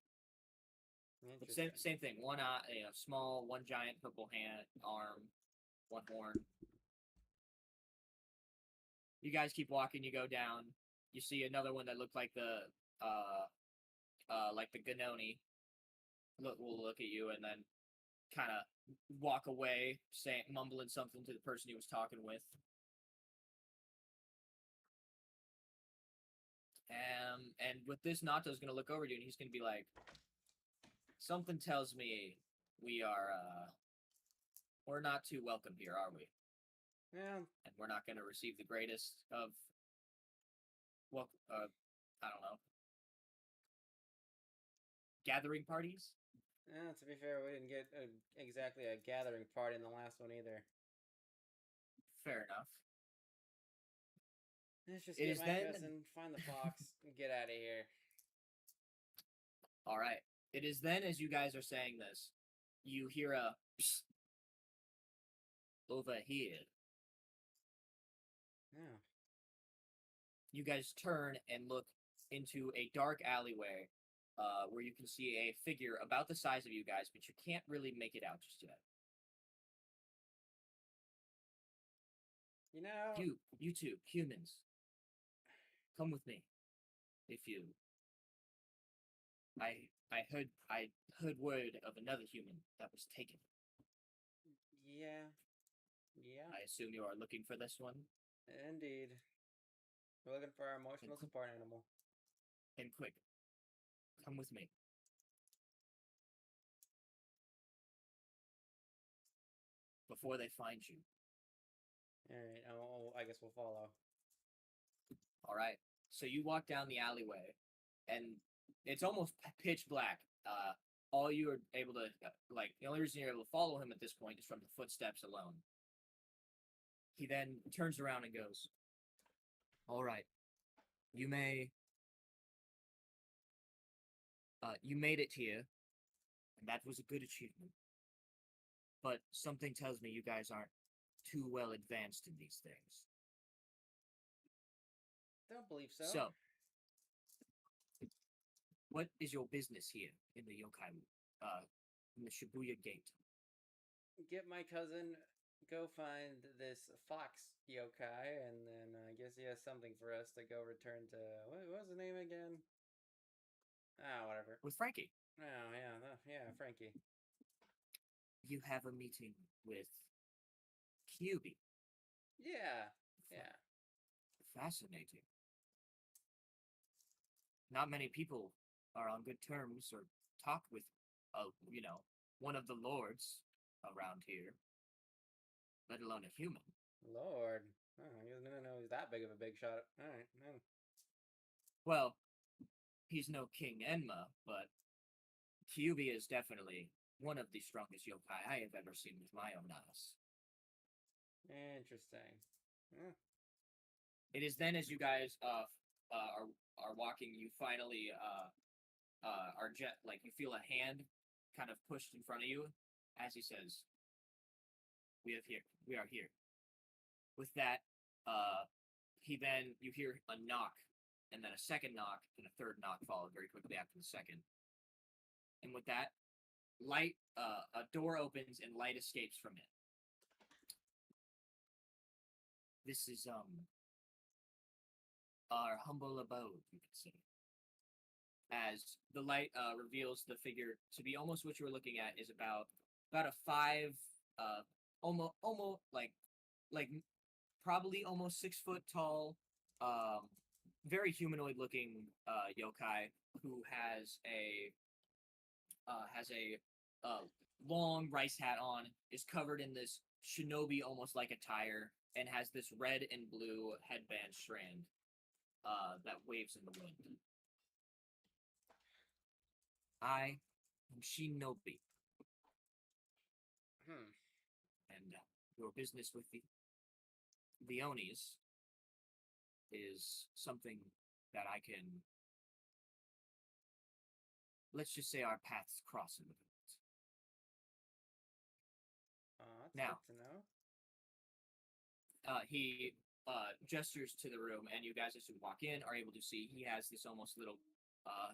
But same thing. One eye, small, one giant purple hand, arm, one horn. You guys keep walking. You go down. You see another one that looked like the Ganoni. Will look at you and then kind of walk away, mumbling something to the person he was talking with. And with this, Nato's gonna look over to you and he's gonna be like, "Something tells me we're not too welcome here, are we? Yeah. And we're not gonna receive the greatest of, well, I don't know, gathering parties." Yeah, to be fair, we didn't get exactly a gathering party in the last one either. Fair enough. Let's just get my cousin, find the fox, and get out of here. All right. It is then, as you guys are saying this, you hear a psst, over here. Yeah. You guys turn and look into a dark alleyway where you can see a figure about the size of you guys, but you can't really make it out just yet. You know... You two, humans, come with me. If you... I heard word of another human that was taken. Yeah. Yeah. I assume you are looking for this one? Indeed. We're looking for our emotional support animal. And quick, come with me. Before they find you. Alright, I guess we'll follow. Alright, so you walk down the alleyway, and it's almost pitch black. All you are able to, the only reason you're able to follow him at this point is from the footsteps alone. He then turns around and goes, "Alright, you made it here, and that was a good achievement. But something tells me you guys aren't too well advanced in these things. Don't believe so. So, what is your business here in the yokai, in the Shibuya Gate?" Get my cousin, go find this fox yokai, and then I guess he has something for us to go return to... What was the name again? Ah, whatever. With Frankie. Oh, yeah, Frankie. You have a meeting with Kyubi. Yeah. Fascinating. Not many people are on good terms or talk with, one of the lords around here, let alone a human. Lord. Oh, I didn't know he was that big of a big shot. Alright, no. Well, he's no King Enma, but Kyubi is definitely one of the strongest yokai I have ever seen with my own eyes. Interesting. Yeah. It is then, as you guys are walking, you finally you feel a hand kind of pushed in front of you as he says, we are here. With that, you hear a knock, and then a second knock, and a third knock followed very quickly after the second. And with that, a door opens and light escapes from it. This is our humble abode, you could say. As the light reveals the figure to be almost what you were looking at is about a 5, almost probably almost 6 foot tall, very humanoid looking yokai who has a long rice hat on, is covered in this shinobi almost like attire, and has this red and blue headband strand that waves in the wind. I am Shinobi. Hmm. And your business with the Onis is something that I can, let's just say our paths cross a little bit. That's Now, good to know. he gestures to the room, and you guys, as you walk in, are able to see he has this almost little,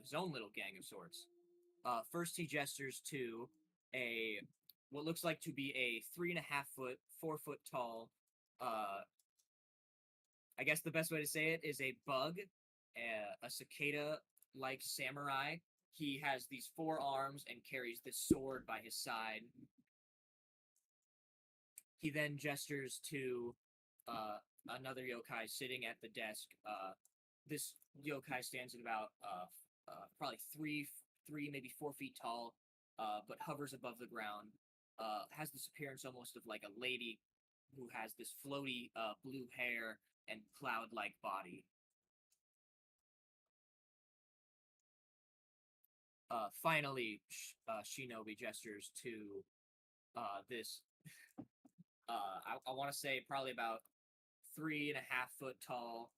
his own little gang of sorts. First, he gestures to what looks like to be a 3.5 foot, 4 foot tall. I guess the best way to say it is a bug, a cicada-like samurai. He has these 4 arms and carries this sword by his side. He then gestures to another yokai sitting at the desk. This yokai stands at about probably 3, maybe 4 feet tall, but hovers above the ground. Has this appearance almost of like a lady who has this floaty blue hair and cloud-like body. Finally, Shinobi gestures to this. I want to say probably about 3.5 foot tall,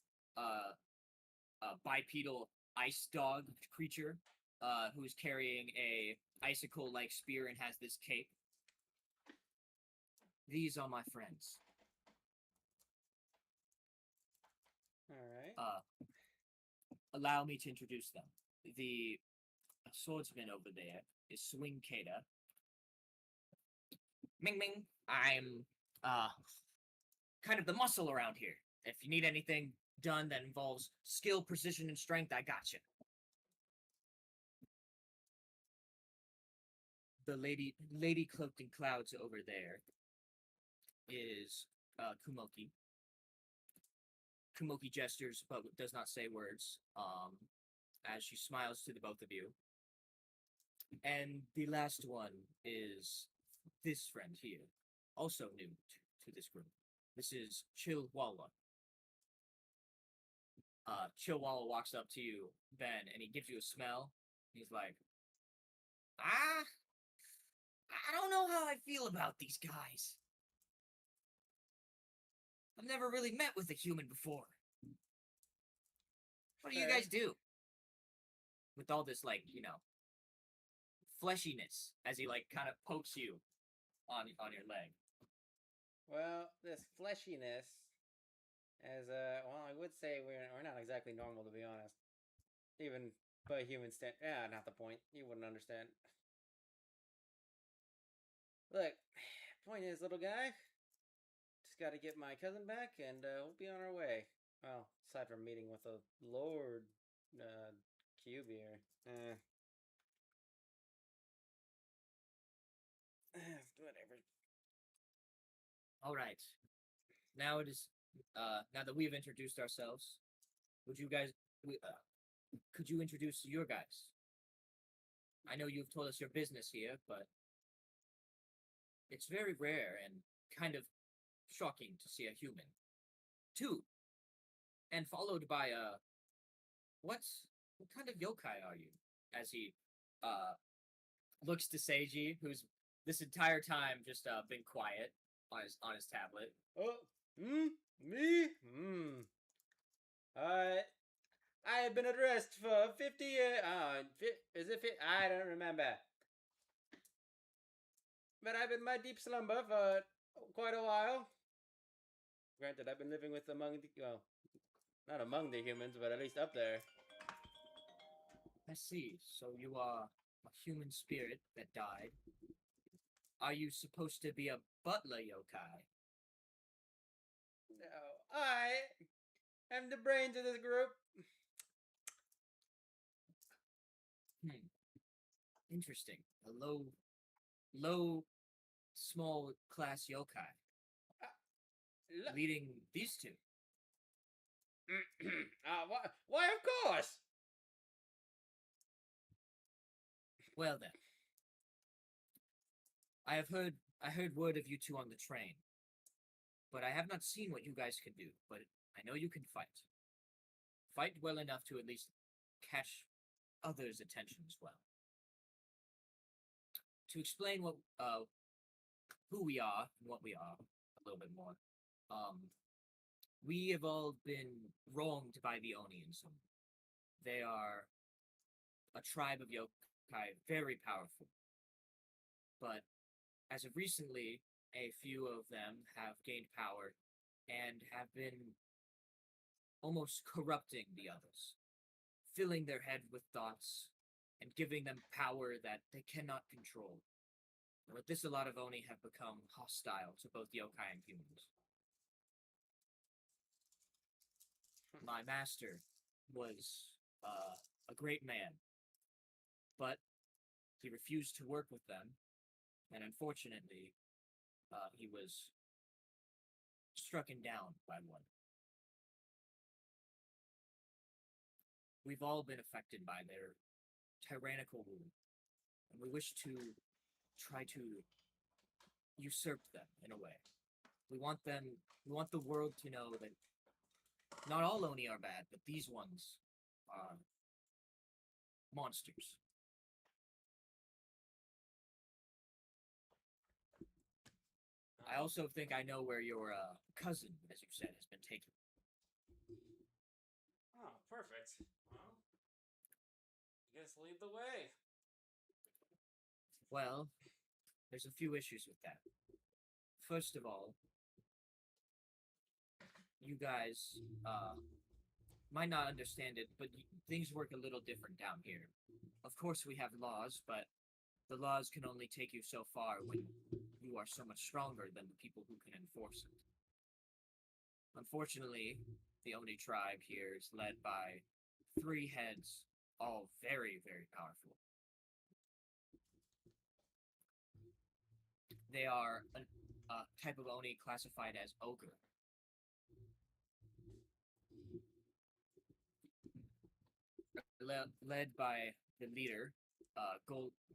bipedal ice dog creature, who's carrying a icicle-like spear and has this cape. These are my friends. All right. Allow me to introduce them. The swordsman over there is Swing Kata. Ming Ming, I'm kind of the muscle around here. If you need anything done that involves skill, precision, and strength, I gotcha. The lady cloaked in clouds over there is Kumoki. Kumoki gestures but does not say words as she smiles to the both of you. And the last one is this friend here, also new to this group. This is Chillwalla. Chillwalla walks up to you, Ben, and he gives you a smell. He's like, I don't know how I feel about these guys. I've never really met with a human before. What do you guys do? With all this, like, fleshiness, as he, like, kind of pokes you on your leg. Well, this fleshiness, I would say we're not exactly normal, to be honest. Even by human not the point. You wouldn't understand. Look, point is, little guy, just got to get my cousin back, and we'll be on our way. Well, aside from meeting with the Lord, Cube here. Whatever. All right. Now it is. Now that we have introduced ourselves, would you guys? Could you introduce your guys? I know you've told us your business here, but it's very rare and kind of shocking to see a human. 2, and followed by what kind of yokai are you? As he looks to Seiji, who's this entire time just been quiet on his tablet. Oh, me? I have been at rest for 50 years. Is it 50? I don't remember. But I've been in my deep slumber for quite a while. Granted, I've been living with not among the humans, but at least up there. I see. So you are a human spirit that died. Are you supposed to be a butler yokai? No, I am the brains of this group. Interesting. A low, small class yokai. Leading these 2. Why, of course. Well then. I heard word of you 2 on the train. But I have not seen what you guys can do, but I know you can fight. Fight well enough to at least catch others' attention as well. To explain who we are and what we are, little bit more. We have all been wronged by the Oni in some. They are a tribe of yokai, very powerful. But as of recently, a few of them have gained power and have been almost corrupting the others, filling their head with thoughts and giving them power that they cannot control. With this, a lot of Oni have become hostile to both yokai and humans. My master was a great man, but he refused to work with them, and unfortunately, he was struck down by one. We've all been affected by their tyrannical rule, and we wish to try to usurp them in a way. We want the world to know that not all Oni are bad, but these ones are monsters. I also think I know where your cousin, as you said, has been taken. Oh, perfect. Well, I guess lead the way. Well, there's a few issues with that. First of all, you guys might not understand it, but things work a little different down here. Of course, we have laws, but the laws can only take you so far when you are so much stronger than the people who can enforce it. Unfortunately, the Oni tribe here is led by 3 heads, all very, very powerful. They are a type of Oni classified as ogre. Led by the leader,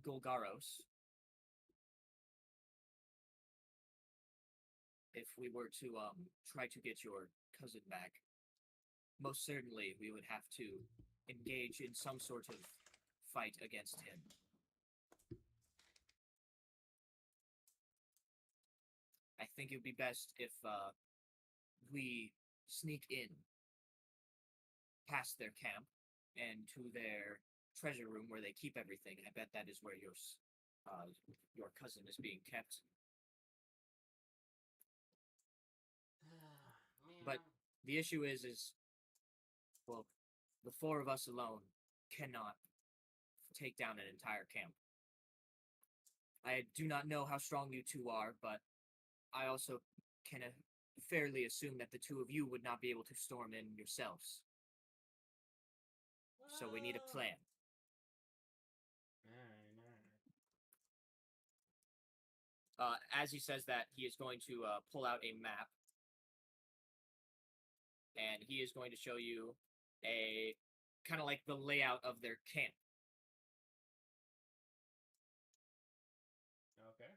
Golgaros. If we were to try to get your cousin back, most certainly we would have to engage in some sort of fight against him. I think it would be best if we sneak in past their camp and to their treasure room where they keep everything. I bet that is where your cousin is being kept. But the issue is, well, the 4 of us alone cannot take down an entire camp. I do not know how strong you 2 are, but I also can fairly assume that the 2 of you would not be able to storm in yourselves. So we need a plan. As he says that, he is going to pull out a map. And he is going to show you a kind of like the layout of their camp. Okay.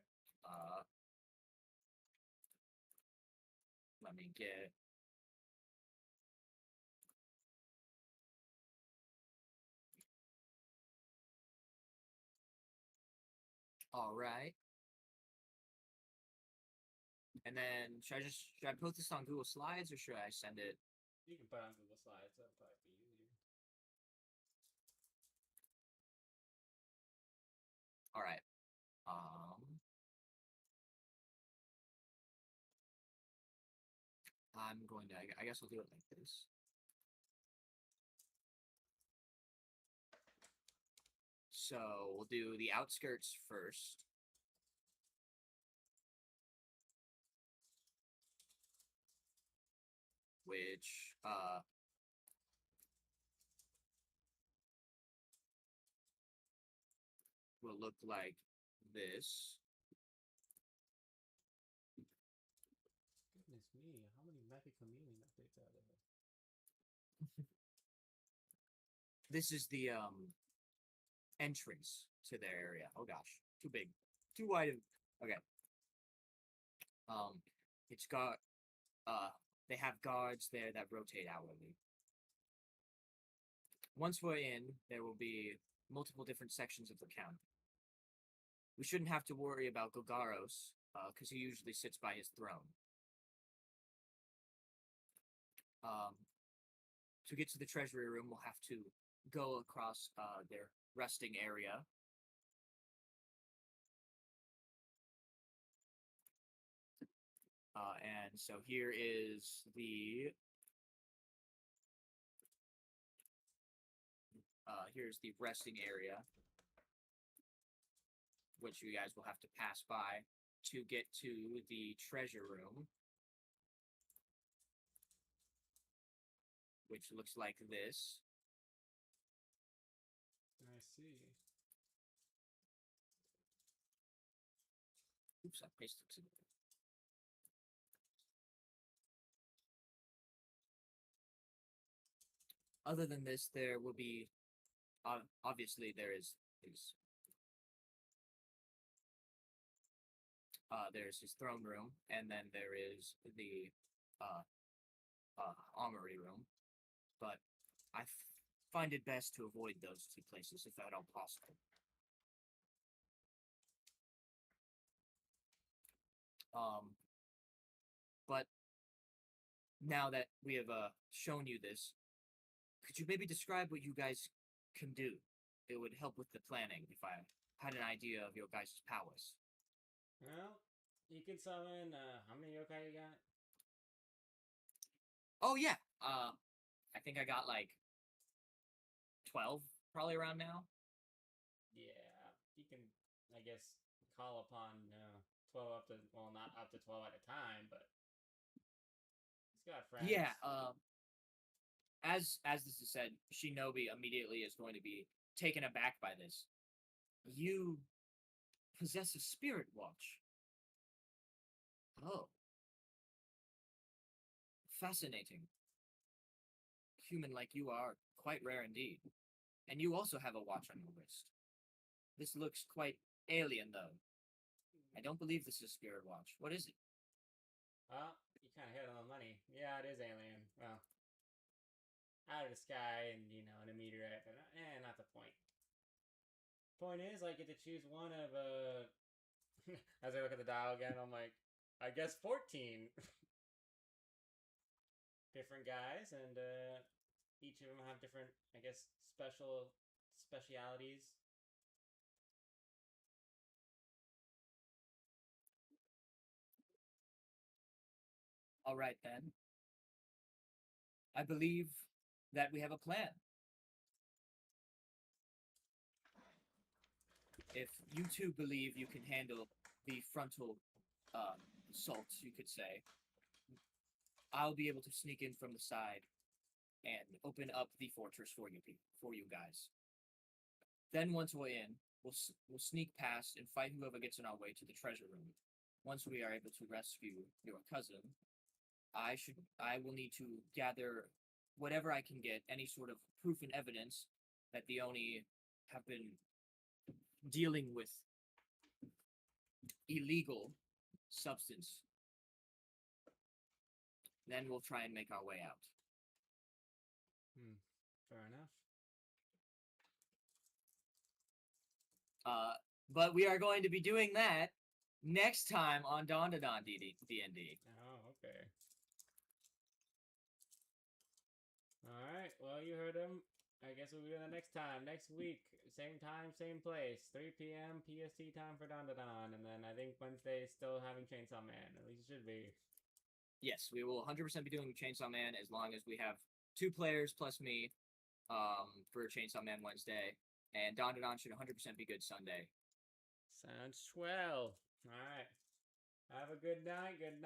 Let me get. All right. And then should I post this on Google Slides or should I send it? You can put it on Google Slides. That'll probably be easier. All right. I'm going to. I guess I'll do it like this. So we'll do the outskirts first. Which will look like this. Goodness me, how many Mecha Chameleon updates are there? This is the entrance to their area. Oh gosh, too big, too wide. Okay. It's got they have guards there that rotate hourly. Once we're in, there will be multiple different sections of the camp. We shouldn't have to worry about Golgaros, because he usually sits by his throne. To get to the treasury room, we'll have to go across their resting area. And so here is here's the resting area, which you guys will have to pass by to get to the treasure room, which looks like this. I see. Oops, I pasted it. Other than this, there will be, obviously, there's his throne room, and then there is the armory room. But I find it best to avoid those two places if at all possible. But now that we have shown you this, could you maybe describe what you guys can do? It would help with the planning if I had an idea of your guys' powers. Well, you can summon, how many yokai you got? Oh, yeah. I think I got, like, 12, probably around now. Yeah, you can, I guess, call upon 12 up to, well, not up to 12 at a time, but he's got friends. Yeah, as this is said, Shinobi immediately is going to be taken aback by this. You possess a spirit watch. Oh. Fascinating. Human like you are quite rare indeed. And you also have a watch on your wrist. This looks quite alien, though. I don't believe this is a spirit watch. What is it? Well, you kind of hit on the money. Yeah, it is alien. Well, out of the sky and, in a meteorite, but not the point. Point is, I get to choose one of, as I look at the dial again, I'm like, I guess 14. Different guys, and, each of them have different, I guess, specialities. All right, then. I believe that we have a plan. If you two believe you can handle the frontal assaults, you could say, I'll be able to sneak in from the side and open up the fortress for you guys. Then once we're in, we'll sneak past and fight whoever gets in our way to the treasure room. Once we are able to rescue your cousin, I will need to gather whatever I can get, any sort of proof and evidence that the Oni have been dealing with illegal substance. Then we'll try and make our way out. Fair enough. But we are going to be doing that next time on Dandadan DND. Oh, okay. Alright, well, you heard him. I guess we'll be doing that next time. Next week, same time, same place. 3 p.m. PST time for Dandadan. And then I think Wednesday is still having Chainsaw Man. At least it should be. Yes, we will 100% be doing Chainsaw Man as long as we have 2 players plus me for Chainsaw Man Wednesday. And Dandadan should 100% be good Sunday. Sounds swell. Alright. Have a good night. Good